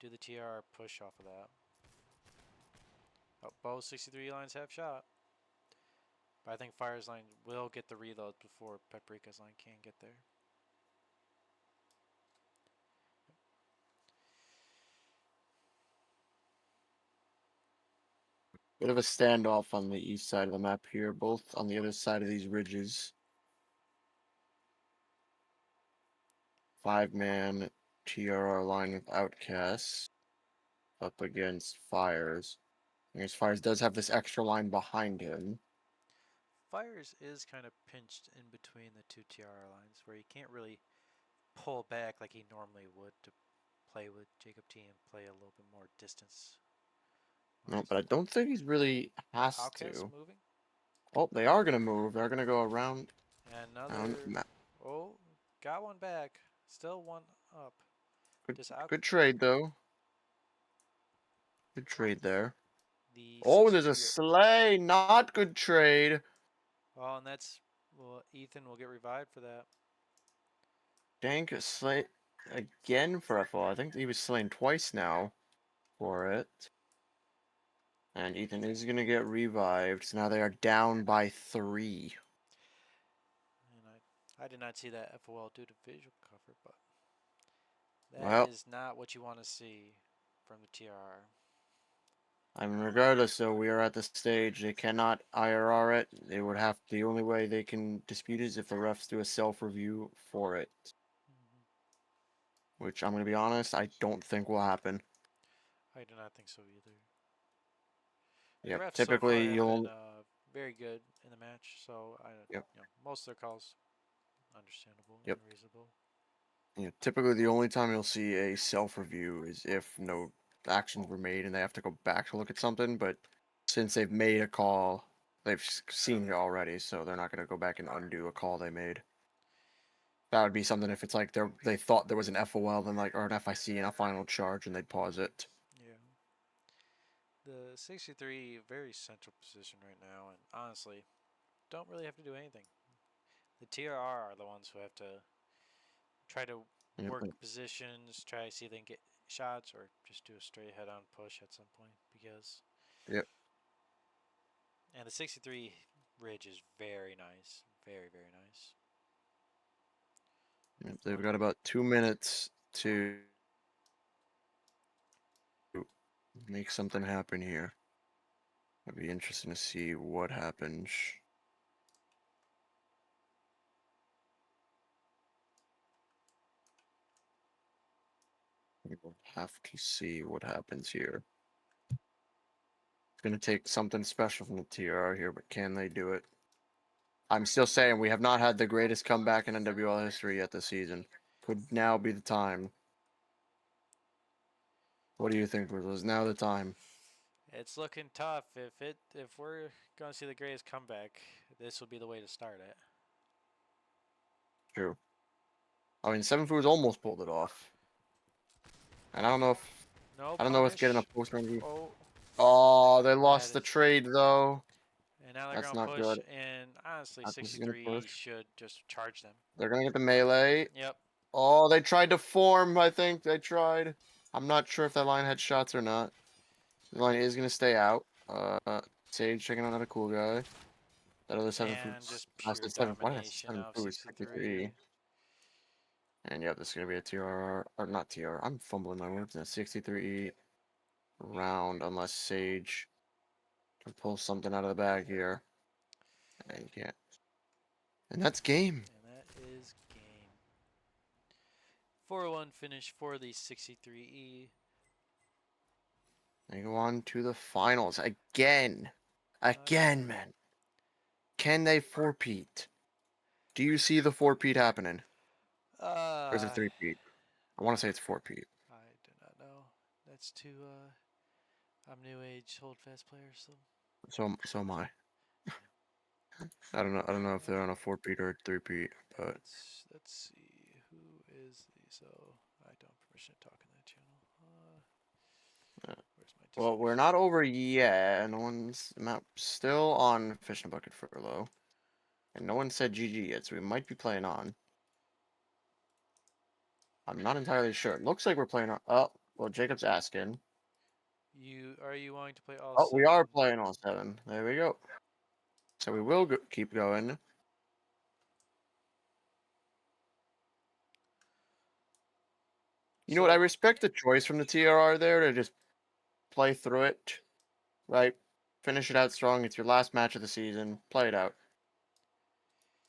Do the TR push off of that? Oh, both 63 lines have shot. But I think Fire's line will get the reloads before Paprika's line can get there. Bit of a standoff on the east side of the map here, both on the other side of these ridges. 5-man TRR line with Outcasts up against Fires. I guess Fires does have this extra line behind him. Fires is kind of pinched in between the two TR lines where he can't really pull back like he normally would to play with Jacob T and play a little bit more distance. No, but I don't think he's really has Outcast to. moving. Oh, they are gonna move. They're gonna go around. Another. Oh, got one back. Still one up. Good, Just out. good trade though. Good trade there. The Oh, there's a 63. sleigh. Not good trade. Oh, and that's. Well, Ethan will get revived for that. Dank slay again for FO. I think he was slain twice now for it. And Ethan is gonna get revived. So now they are down by 3. And I did not see that FOL due to visual cover, but that Well, is not what you want to see from the TRR. I mean, regardless, though, we are at the stage they cannot IRR it. They would have the only way they can dispute is if the refs do a self review for it, which I'm gonna be honest, I don't think will happen. I do not think so either. The Yep. refs so far Typically, have been you'll. very good in the match, so Yep. most of their calls understandable Yep. and reasonable. Yeah. Typically, the only time you'll see a self review is if no actions were made and they have to go back to look at something. But since they've made a call, they've seen it already, so they're not gonna go back and undo a call they made. That would be something if it's like they thought there was an FOL, then like or an FIC and a final charge, and they'd pause it. Yeah. The 63 very central position right now, and honestly, don't really have to do anything. The TRR are the ones who have to try to Yep. work positions, try to see if they can get shots or just do a straight head-on push at some point because. Yep. And the 63 ridge is very nice, very nice. Yep, they've got about 2 minutes to make something happen here. It'd be interesting to see what happens. We'll have to see what happens here. It's going to take something special from the TRR here, but can they do it? I'm still saying we have not had the greatest comeback in NWL history yet this season. Could now be the time. What do you think? Was now the time? It's looking tough. If we're gonna see the greatest comeback, this will be the way to start it. True. I mean, Seven Foods almost pulled it off. And I don't know if No getting a punish. post run. Oh, Oh, they that lost the is. trade though. And now they're That's gonna not push. good. And honestly, This is gonna 63 push. should just charge them. They're gonna get the melee. Yep. Oh, they tried to form. I think they tried. I'm not sure if that line had shots or not. The line is gonna stay out. Sage checking out another cool guy. That other Seven And Foods. just I pure said seven. Why did I say domination Seven of Foods? 63. 63. And yeah, this is gonna be a TRR or not TRR. I'm fumbling my words. A 63 round unless Sage can pull something out of the bag here. And you can't. And that's game. And that is game. 4-1 finish for the 63E. They go on to the finals again. Again, man. Can they four-peat? Do you see the four-peat happening? Or is it three-peat? I want to say it's four-peat. I do not know. That's too. I'm new age hold fast player, so. So am I. I don't know. I don't know if they're on a four-peat or a three-peat, but Let's see who is the. So I don't have permission to talk in that channel. Where's my Discord? well, we're not over yet. No one's still on fishing bucket furlough, and no one said GG yet, so we might be playing on. I'm not entirely sure. It looks like we're playing on. Oh, well, Jacob's asking. Are you wanting to play all Oh, we seven? are playing all seven. There we go. So we will keep going. You know what? I respect the choice from the TRR there to just play through it, right? Finish it out strong. It's your last match of the season. Play it out.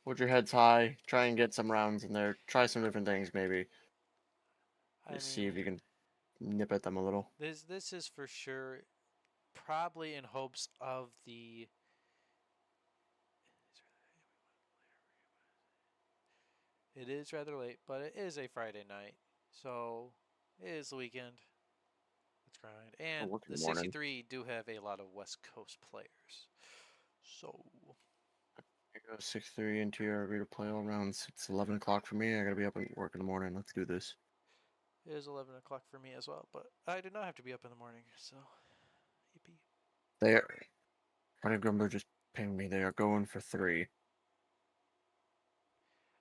Hold your heads high. Try and get some rounds in there. Try some different things, maybe. I Just see mean, if you can nip at them a little. this is for sure, probably in hopes of the. It is rather late, but it is a Friday night, so it is the weekend. Let's grind. I'll And work in the the morning. 63 do have a lot of West Coast players, so. Here goes 6-3 into your ready to play all rounds. It's 11 o'clock for me. I gotta be up and work in the morning. Let's do this. It is 11 o'clock for me as well, but I do not have to be up in the morning, so yippee. They are. Friday Grumbler just pinged me. They are going for 3.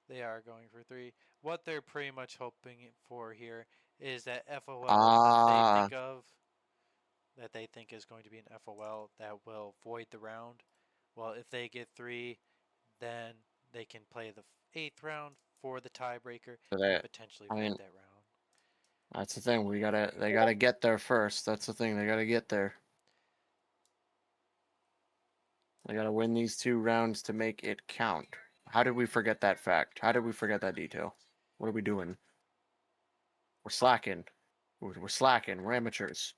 They are going for 3. What they're pretty much hoping for here is that FOL Ah, that they think is going to be an FOL that will void the round. Well, if they get 3, then they can play the 8th round for the tiebreaker so and that. potentially I void mean, that round. that's the thing. They gotta get there first. That's the thing. They gotta get there. They gotta win these 2 rounds to make it count. How did we forget that fact? How did we forget that detail? What are we doing? We're slacking. We're slacking. We're amateurs.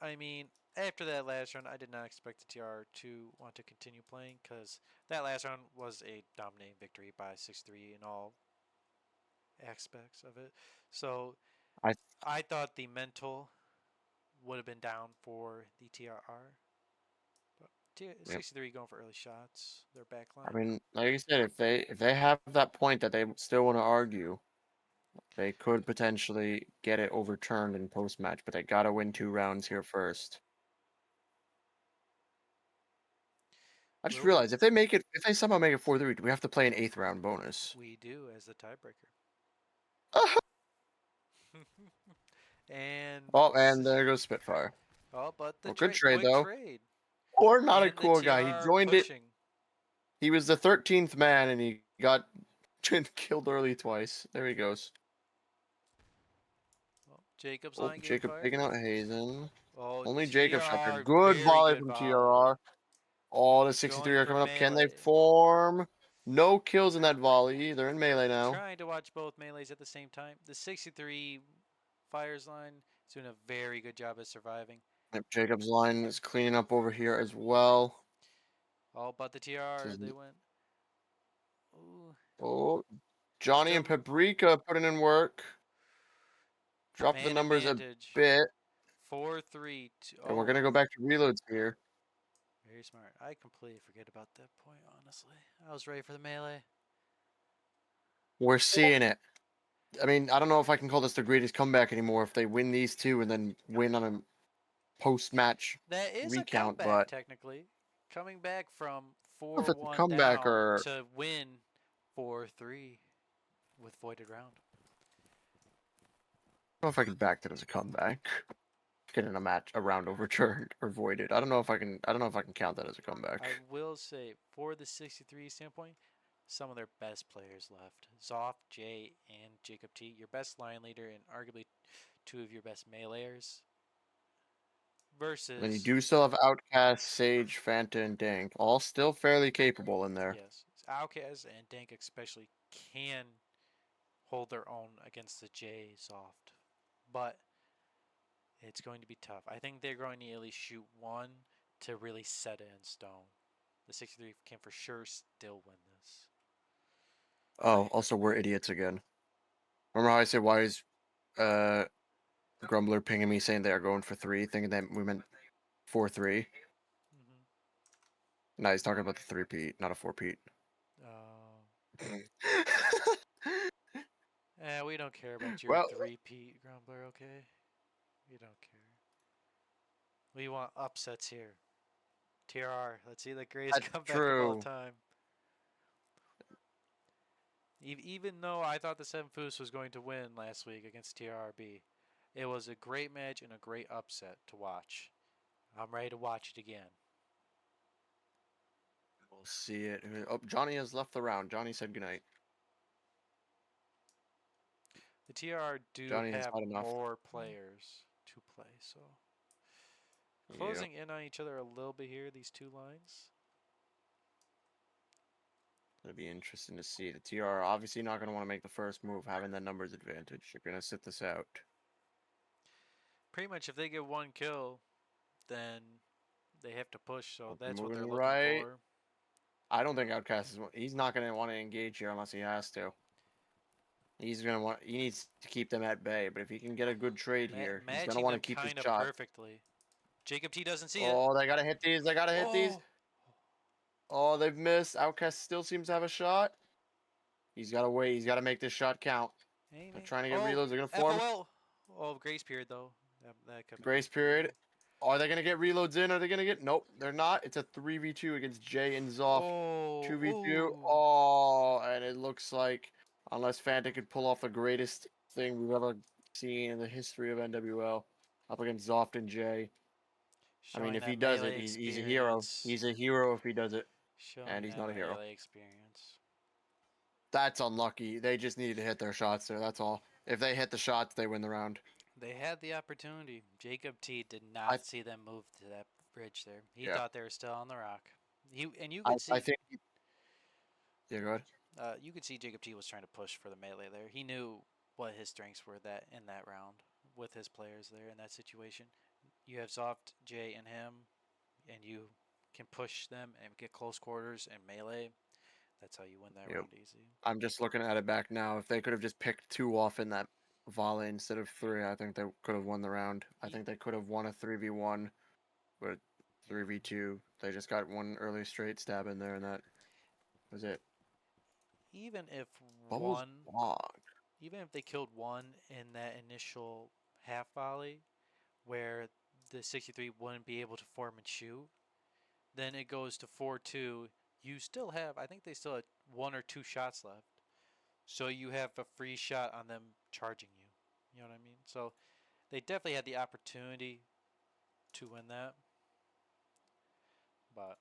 I mean, after that last round, I did not expect the TR to want to continue playing because that last round was a dominating victory by 6-3 in all aspects of it. So I I thought the mental would have been down for the TRR. But Yep. 63 going for early shots. Their I backline. mean, like you said, if they have that point that they still want to argue, they could potentially get it overturned in post match, but they gotta win 2 rounds here first. I just Will realized if they somehow make it 4-3, do we have to play an 8th round bonus? we do as the tiebreaker? And Oh, and there goes Spitfire. but the Well, good trade quick though. trade. Or not a And the cool guy. He TRR joined it. pushing. He was the 13th man, and he got killed early twice. There he goes. Well, Jacob's Oh, line getting Jacob fired. taking out Hazen. Oh, Only Jacob shot there. TRR, Good very volley good from volley. TRR. All the Going 63 are for coming up. Can they melee. form? No kills in that volley. They're in melee now. Trying to watch both melees at the same time. The 63 fires line is doing a very good job of surviving. Yep, Jacob's line is cleaning up over here as well. All but the This TRR, is- they went. Ooh, Oh, Johnny and still Paprika putting in work. Dropped the man numbers a advantage. bit. 4-3. And we're Oh, going to go back to reloads here. very smart. I completely forget about that point, honestly. I was ready for the melee. We're seeing it. I mean, I don't know if I can call this the greatest comeback anymore if they win these two and then win on a post-match That is a recount, comeback, but technically. Coming back from I don't know if it's a 4-1 comeback down or to win 4-3 with voided round. I don't know if I can back that as a comeback. Getting a round overturned or voided. I don't know if I can count that as a comeback. I will say, for the 63 standpoint, some of their best players left. Zoff, Jay, and Jacob T. Your best line leader and arguably two of your best meleeers. Then you Versus, do still have Outcast, Sage, Fanta, and Dank, all still fairly capable in there. yes, Outcast and Dank especially can hold their own against the J soft. But it's going to be tough. I think they're going to at least shoot one to really set it in stone. The 63 can for sure still win this. Oh, also we're idiots again. Remember how I said why is uh Grumbler pinging me saying they are going for 3, thinking that we meant 4-3? Mm-hmm. No, he's talking about the 3-peat, not a 4-peat. We don't care about your Well, three-peat, Grumbler, okay? We don't care. We want upsets here. TRR, let's see the greatest that's comeback of all true. time. Even though I thought the Seven Foos was going to win last week against TRRB, it was a great match and a great upset to watch. I'm ready to watch it again. We'll see it. Oh, Johnny has left the round. Johnny said goodnight. The TRR do Johnny has have had enough. more players to play, so Yep. closing in on each other a little bit here, these two lines. It'll be interesting to see. The TR obviously not going to want to make the first move, having that numbers advantage. They're going to sit this out. Pretty much if they get one kill, then they have to push, so that's what they're Moving looking right. for. I don't think Outcast is. He's not going to want to engage here unless he has to. He's going to want. He needs to keep them at bay. But if he can get a good trade here, he's going to Matching want them to keep his kind of shot. perfectly. Jacob T doesn't see it. Oh, they got to hit these. They got to hit these. Oh! Oh, they've missed. Outcast still seems to have a shot. He's got to wait. He's got to make this shot count. They're Aiming. trying to get Oh! reloads. They're going to form. FOL! Oh, grace period, though. That could have been Grace period. Are they going to get reloads in? Are they going to get... Nope, they're not. It's a 3v2 against Jay and Zoff. Oh! 2v2. Ooh! Oh, and it looks like, unless Fanta could pull off the greatest thing we've ever seen in the history of NWL, up against Zoft and Jay. I mean, Showing if he that does it, melee he's a hero. experience. He's a hero if he does it, and Showing he's that not a hero. melee experience. That's unlucky. They just needed to hit their shots there, that's all. If they hit the shots, they win the round. They had the opportunity. Jacob T did I, not see them move to that bridge there. He yeah, thought they were still on the rock. You I, could I see think... Yeah, go ahead. Jacob T was trying to push for the melee there. He knew what his strengths were that in that round with his players there in that situation. You have Soft, Jay, and him, and you can push them and get close quarters and melee. That's how you win that Yep. round easy. I'm just looking at it back now. If they could have just picked 2 off in that volley instead of 3, I think they could have won the round. I think they could have won a 3v1, but 3v2, they just got one early straight stab in there, and that was it. Even if Bubbles one, block. even if they killed one in that initial half volley, where the 63 wouldn't be able to form and shoot, then it goes to 4-2. You still have, I think they still had 1 or 2 shots left. So you have a free shot on them charging you. You know what I mean? So they definitely had the opportunity to win that, but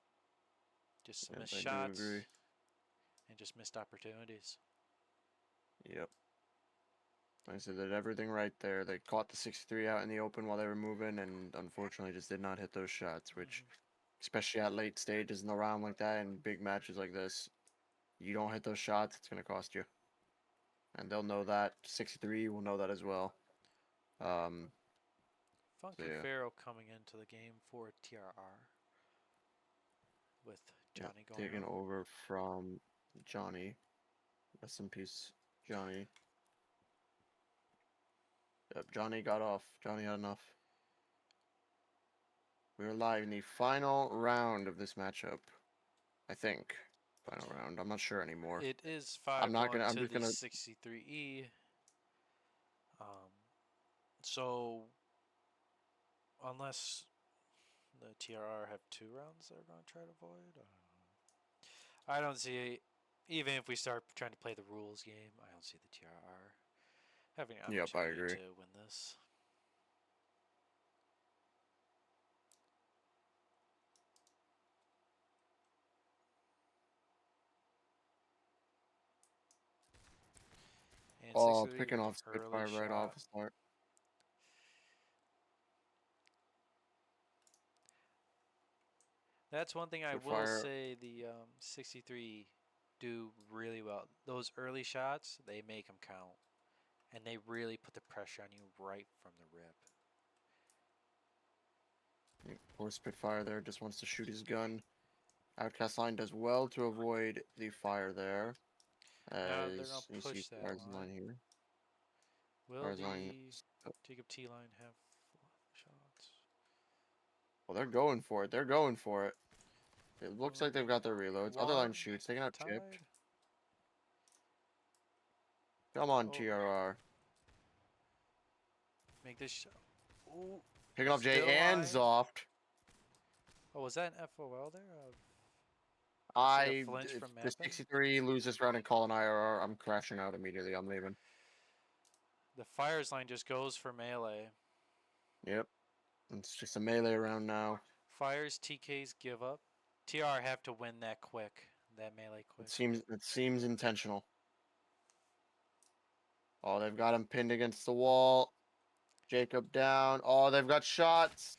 just some Yep, missed I do shots agree. and just missed opportunities. Yep. Like I said, they did everything right there. They caught the 63 out in the open while they were moving, and unfortunately just did not hit those shots, which, especially at late stages in the round like that and big matches like this, you don't hit those shots, it's going to cost you. And they'll know that. 63 will know that as well. So Funky yeah. Pharaoh coming into the game for TRR with Yeah, Johnny going taking out. over from Johnny. Rest in peace, Johnny. Yep, Johnny got off. Johnny had enough. We're live in the final round of this matchup. I think. Final round. I'm not sure anymore. It is I'm not 5-1 gonna. I'm to just the gonna. 63E. So unless the TRR have 2 rounds they're going to try to avoid, I don't see. Even if we start trying to play the rules game, I don't see the TRR having an Yep, I opportunity agree. to win this. And Oh, 63 picking with the off early Spitfire right off shot. the start. That's one thing I will Spitfire. say the 63 do really well. Those early shots, they make them count. And they really put the pressure on you right from the rip. Poor Spitfire there. Just wants to shoot his gun. Outcast line does well to avoid the fire there. Now they're going As to you see push that Fire's line line. here. Will Fire's line. the Jacob T line have shots? Well, they're going for it. They're going for it. It looks like they've got their reloads. Other line One shoots. Taking out chipped. tied. Come on, Oh, TRR. make this shot. Ooh, Picking off Jay still and line. Zoft. Oh, was that an FOL there? I see the I, flinch if from the mapping. 63 lose this round and call an IRR, I'm crashing out immediately. I'm leaving. The fires line just goes for melee. Yep. It's just a melee round now. Fires, TKs give up. TR have to win that quick. That melee It quick. seems intentional. Oh, they've got him pinned against the wall. Jacob down. Oh, they've got shots.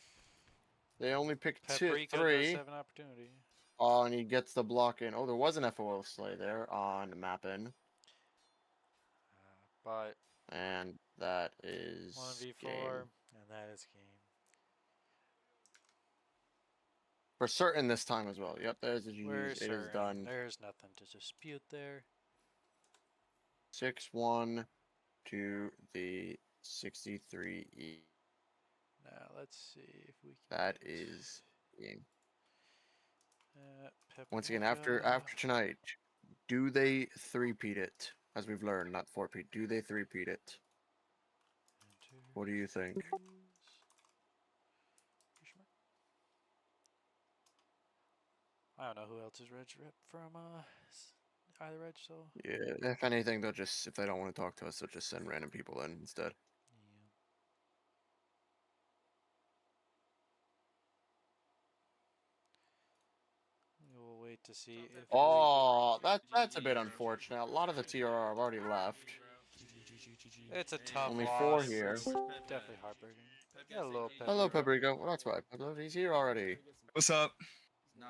They only picked Paprika does three. have an opportunity. Oh, and he gets the block in. Oh, there was an FOL slay there on the map in. But And that is 1v4, game. and that is game. For certain this time as well. Yep, there's the We're GG's. It is certain done. there's nothing to dispute there. 6-1 to the 63E. Now let's see if we can That get is game. Once again, Paprika. after tonight, do they three-peat it? As we've learned, not four-peat. Do they three-peat it? What do you think? I don't know who else is Reg Rip from either Reg, so Yeah, if anything, they'll just, if they don't want to talk to us, they'll just send random people in instead. yeah. We'll wait to see if we. Oh, that's a bit unfortunate. A lot of the TRR have already left. It's a tough Only four loss. here. It's definitely heartbreaking. Yeah, a little Hello, Paprika. Paprika. Well, that's right. He's here already. What's up? No,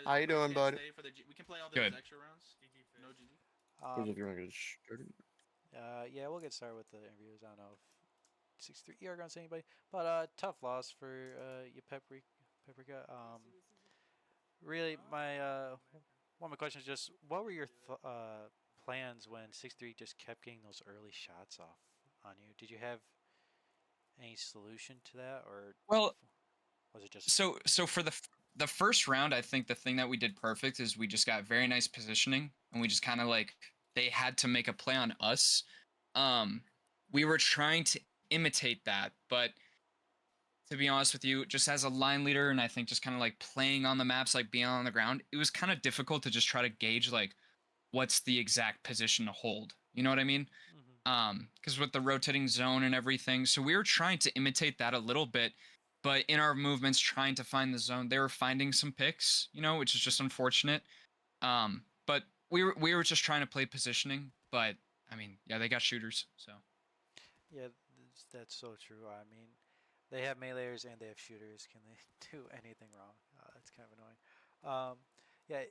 How you doing, bud? stay for the. We can play all those Good. extra rounds. No GG. Who's if you want to get started? Yeah, we'll get started with the interviews. I don't know if 6-3 are gonna say anybody, but tough loss for you, Paprika. Really, my one of my questions is just what were your plans when 6-3 just kept getting those early shots off on you? Did you have any solution to that, or Well, was it just so for the first round, I think the thing that we did perfect is we just got very nice positioning, and we just kind of like they had to make a play on us. Um, we were trying to imitate that, but to be honest with you, just as a line leader, and I think just kind of like playing on the maps, like being on the ground, it was kind of difficult to just try to gauge like what's the exact position to hold. You know what I mean? Because with the rotating zone and everything, so we were trying to imitate that a little bit, but in our movements, trying to find the zone, they were finding some picks, which is just unfortunate. But we were just trying to play positioning, but I mean, yeah, they got shooters, so Yeah, that's so true. I mean, they have meleeers and they have shooters. Can they do anything wrong? It's kind of annoying. Yeah,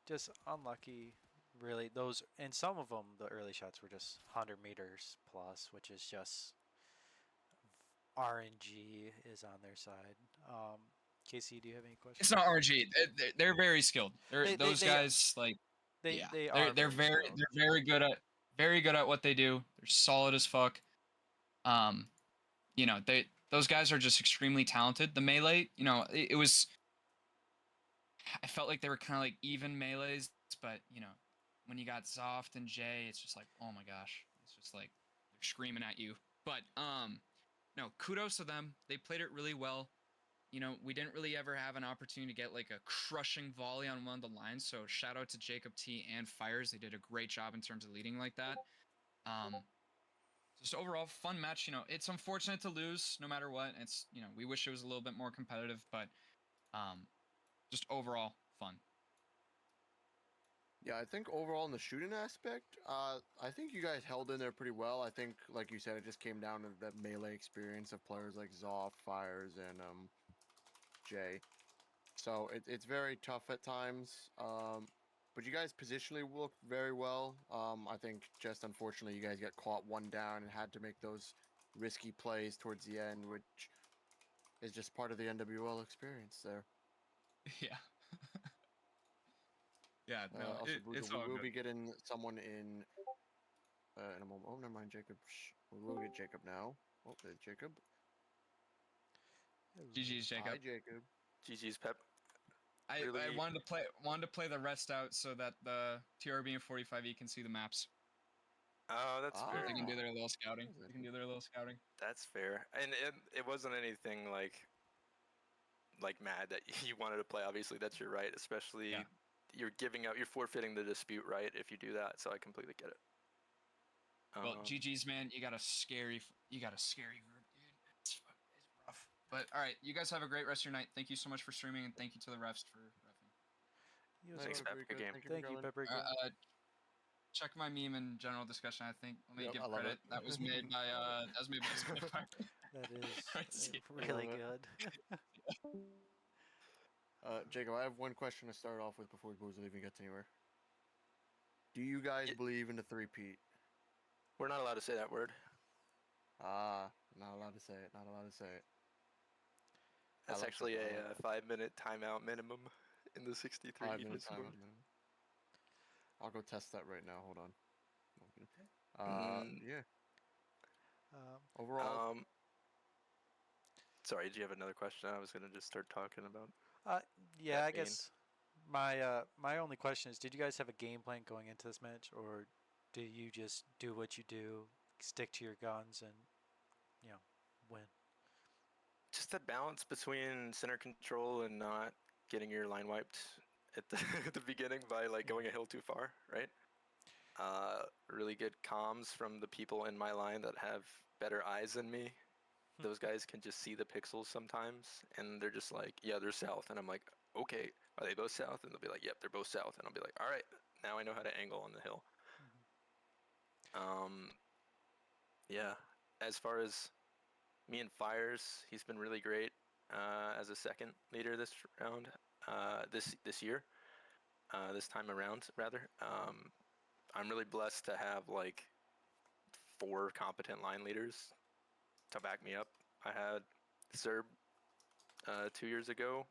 just unlucky. Really, those and some of them, the early shots were just 100 meters plus, which is just RNG is on their side. Casey, do you have any it's questions? not RG. They're very skilled. They they Those they guys like they yeah, they they're are they're very very skilled. they're very good at what they do. They're solid as fuck. Um, they those guys are just extremely talented. The melee, it was I felt like they were kind of like even melees, but when you got Zoft and Jay, it's just like, oh my gosh, it's just like they're screaming at you. But no, kudos to them. They played it really well. We didn't really ever have an opportunity to get like a crushing volley on one of the lines. So shout out to Jacob T and Fires. They did a great job in terms of leading like that. Um, just overall fun match. It's unfortunate to lose no matter what. It's we wish it was a little bit more competitive, but um, just overall fun. Yeah, I think overall in the shooting aspect, I think you guys held in there pretty well. I think, like you said, it just came down to that melee experience of players like Zoff, Fires, and Jay. So it's very tough at times. But you guys positionally looked very well. I think just unfortunately you guys got caught one down and had to make those risky plays towards the end, which is just part of the NWL experience there. Yeah. Yeah, no, Also, it's we all will good. be getting someone in a moment. Oh, never mind, Jacob. We will get Jacob now. Oh, there's Jacob. GG's, Hi, Jacob. Jacob. GG's Pep. I Really, wanted to play the rest out so that the TRB and 45E can see the maps. that's fair. They can do Ah, their little scouting. that was They can do their little scouting. That's fair. And it wasn't anything like mad that you wanted to play. Obviously, that's your right. Yeah. Especially you're forfeiting the dispute right if you do that. So I completely get it. Well, GG's, man. You got a scary group, dude. It's rough. But all right, you guys have a great rest of your night. Thank you so much for streaming, and thank you to the refs for refing. You as Thanks, well. Thanks, Pep. Good Paprika. game. Thank you, Thank you, McGrillen. Paprika. Check my meme and general discussion. I think let me Yep, give I love credit. it. That was made by Spitfire. That is Alright, see ya. really love it. good. Jacob, I have one question to start off with before Boozer even gets anywhere. Do you guys Y- believe in the three-peat? We're not allowed to say that word. Ah, not allowed to say it. Not allowed to say it. I That's like actually that. I like a that. 5-minute timeout minimum in the 63 5 minute Discord. time. I'll go test that right now. Hold on. Okay. Mm, Yeah. Um, Overall, um, sorry, did you have another question? I was gonna just start talking about uh, yeah, that I being. guess my only question is, did you guys have a game plan going into this match, or do you just do what you do, stick to your guns, and you know, win? Just that balance between center control and not getting your line wiped at the at the beginning by like going a hill too far, right? Really good comms from the people in my line that have better eyes than me. Those guys can just see the pixels sometimes, and they're just like, yeah, they're south, and I'm like, okay, are they both south? And they'll be like, yep, they're both south, and I'll be like, all right, now I know how to angle on the hill. Um, yeah. As far as me and Fires, he's been really great as a second leader this round, this year, this time around rather. I'm really blessed to have like 4 competent line leaders to back me up. I had Serb 2 years ago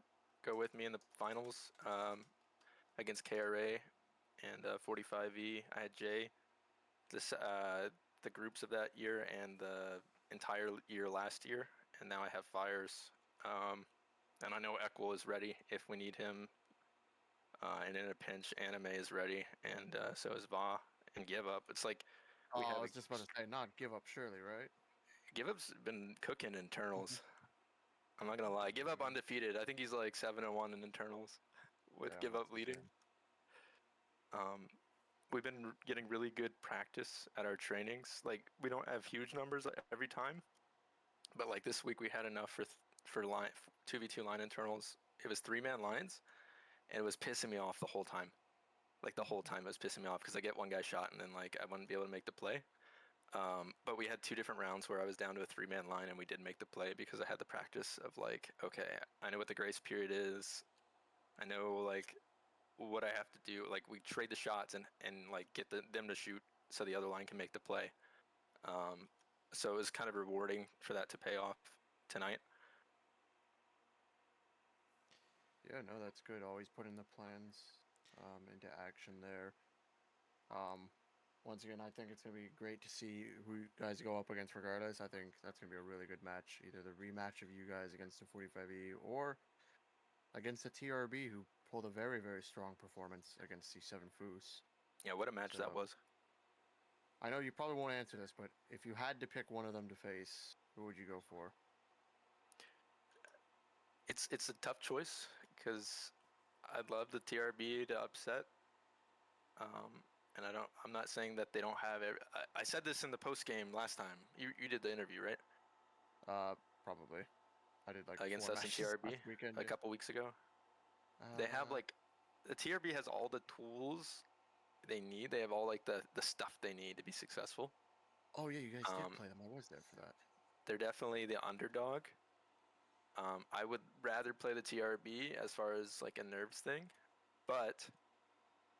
go with me in the finals against KRA and 45E. I had Jay. This the groups of that year and the entire year last year, and now I have Fires. And I know Equal is ready if we need him. And in a pinch, Anime is ready, and so is Va and Give Up. It's like we I have was just about to say, not give up, surely, right? Give Up's been cooking internals. I'm not gonna lie. Give Up undefeated. I think he's like 7-1 in internals with Yeah, Give that's Up leading. insane. Um, we've been getting really good practice at our trainings. Like we don't have huge numbers every time, but like this week we had enough for line 2v2 line internals. It was 3-man lines, and it was pissing me off the whole time. Like the whole time it was pissing me off because I get one guy shot and then like I wouldn't be able to make the play. But we had 2 different rounds where I was down to a 3-man line and we did make the play because I had the practice of like, okay, I know what the grace period is. I know like what I have to do. Like we trade the shots and like get them to shoot so the other line can make the play. Um, so it was kind of rewarding for that to pay off tonight. Yeah, no, that's good. Always putting the plans into action there. Um, once again, I think it's going to be great to see who you guys go up against regardless. I think that's going to be a really good match. Either the rematch of you guys against the 45E or against the TRB, who pulled a very, very strong performance against the 7 Foos. Yeah, what a match that So was. I know you probably won't answer this, but if you had to pick one of them to face, who would you go for? It's a tough choice because I'd love the TRB to upset. And I'm not saying that they don't have. I said this in the post game last time. You did the interview, right? Probably. I did like Against 4 us in matches TRB last weekend. a Yeah. couple weeks ago. They have like the TRB has all the tools they need. They have all like the stuff they need to be successful. Oh yeah, you guys did Um, play them. I was there for that. they're definitely the underdog. I would rather play the TRB as far as like a nerves thing, but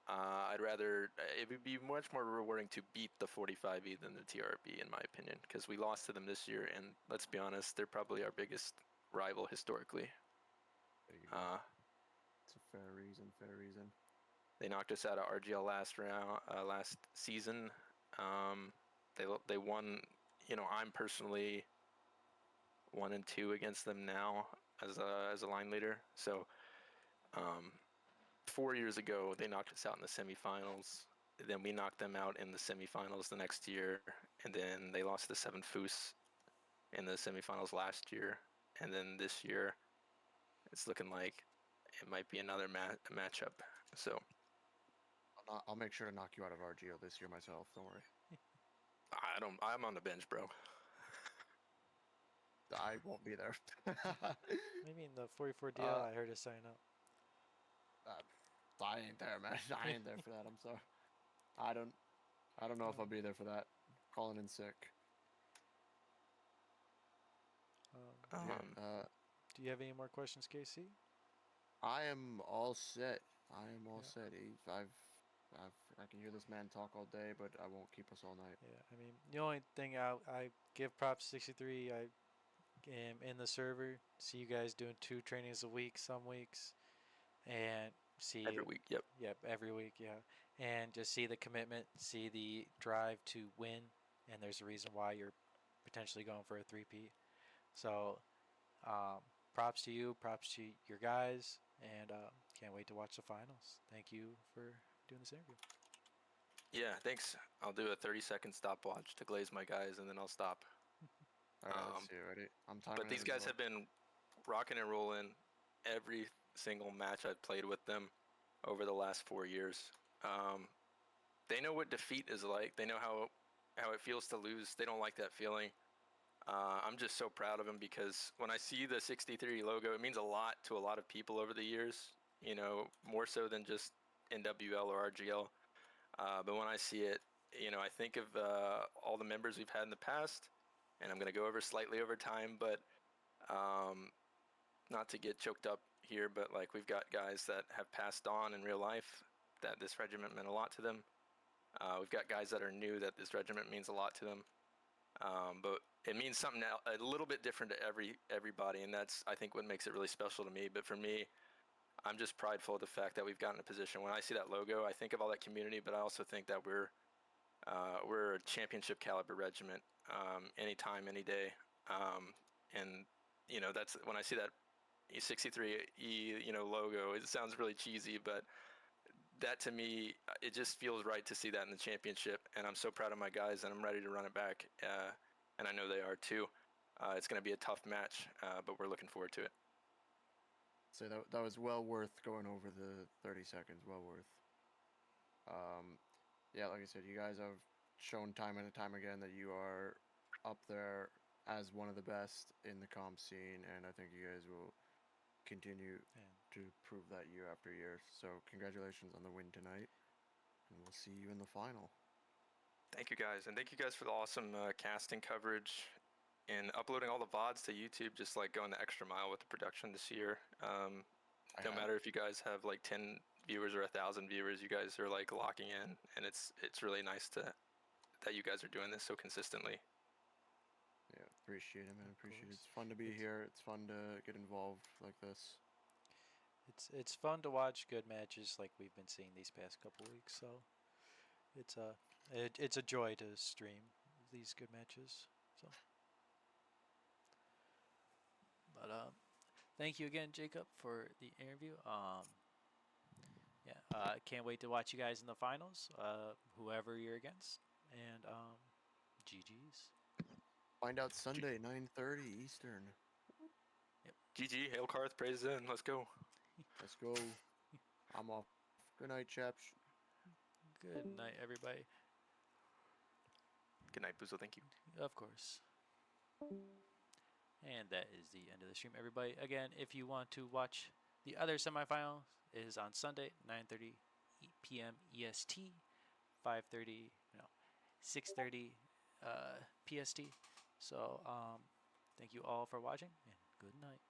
I'd rather it would be much more rewarding to beat the 45E than the TRB in my opinion, because we lost to them this year, and let's be honest, they're probably our biggest rival historically. There you go. Uh, It's a fair reason. Fair reason. they knocked us out of RGL last season. They won. You know, I'm personally 1-2 against them now as a line leader. So, 4 years ago they knocked us out in the semifinals. Then we knocked them out in the semifinals the next year, and then they lost to 7 Foos in the semifinals last year, and then this year it's looking like it might be another matchup. So I'll make sure to knock you out of RGO this year myself. Don't worry. I'm on the bench, bro. I won't be there. Maybe in the 44 DL, uh, I heard a sign up. I ain't there, man. I ain't there for that. I'm sorry. I don't. I don't know if I'll be there for that. Calling in sick. Yeah. Um, Do you have any more questions, KC? I am all set. I am all Yeah. set. I can hear this man talk all day, but I won't keep us all night. Yeah, I mean, the only thing I give props 63. I am in the server. See you guys doing 2 trainings a week some weeks, and see, every week. Yep. yep, every week, yeah, and just see the commitment, see the drive to win, and there's a reason why you're potentially going for a 3-peat. So, um, props to you, props to your guys, and can't wait to watch the finals. Thank you for doing this interview. Yeah. Thanks. I'll do a 30-second stopwatch to glaze my guys, and then I'll stop. All right, let's Um, see. Ready? I'm but timing these it as guys well. have been rocking and rolling every single match I've played with them over the last 4 years. Um, they know what defeat is like. They know how it feels to lose. They don't like that feeling. I'm just so proud of them because when I see the 63 logo, it means a lot to a lot of people over the years. You know, more so than just NWL or RGL. But when I see it, you know, I think of all the members we've had in the past, and I'm going to go over slightly over time, but um, not to get choked up here, but like we've got guys that have passed on in real life that this regiment meant a lot to them. We've got guys that are new that this regiment means a lot to them. But it means something a little bit different to everybody, and that's I think what makes it really special to me. But for me, I'm just prideful of the fact that we've gotten a position. When I see that logo, I think of all that community, but I also think that we're a championship caliber regiment, anytime, any day. And you know that's when I see that E63E logo. It sounds really cheesy, but that to me, it just feels right to see that in the championship. And I'm so proud of my guys, and I'm ready to run it back. And I know they are too. It's going to be a tough match, but we're looking forward to it. So that was well worth going over the 30 seconds. Well worth. yeah, like I said, you guys have shown time and time again that you are up there as one of the best in the comp scene, and I think you guys will continue And to prove that year after year. So congratulations on the win tonight, and we'll see you in the final. Thank you guys, and thank you guys for the awesome casting coverage and uploading all the VODs to YouTube. Just like going the extra mile with the production this year. No matter if you guys have like 10 viewers or 1,000 viewers, you guys are like locking in, and it's really nice that you guys are doing this so consistently. Yeah, appreciate it, man. Of Appreciate it. course. It's fun to be It's- here. It's fun to get involved like this. It's fun to watch good matches like we've been seeing these past couple weeks. So it's a joy to stream these good matches. So, but thank you again, Jacob, for the interview. Yeah, can't wait to watch you guys in the finals. Whoever you're against, and GG's. Find out Sunday, 9:30 Eastern. GG, hail Karth, praise in, let's go. Let's go. I'm off. Good night, chaps. Good night, everybody. Good night, Boozle, thank you. Of course. And that is the end of the stream, everybody. Again, if you want to watch the other semifinal, it is on Sunday, 9:30 p.m. EST, 5:30, no, 6:30 PST. So, thank you all for watching, and good night.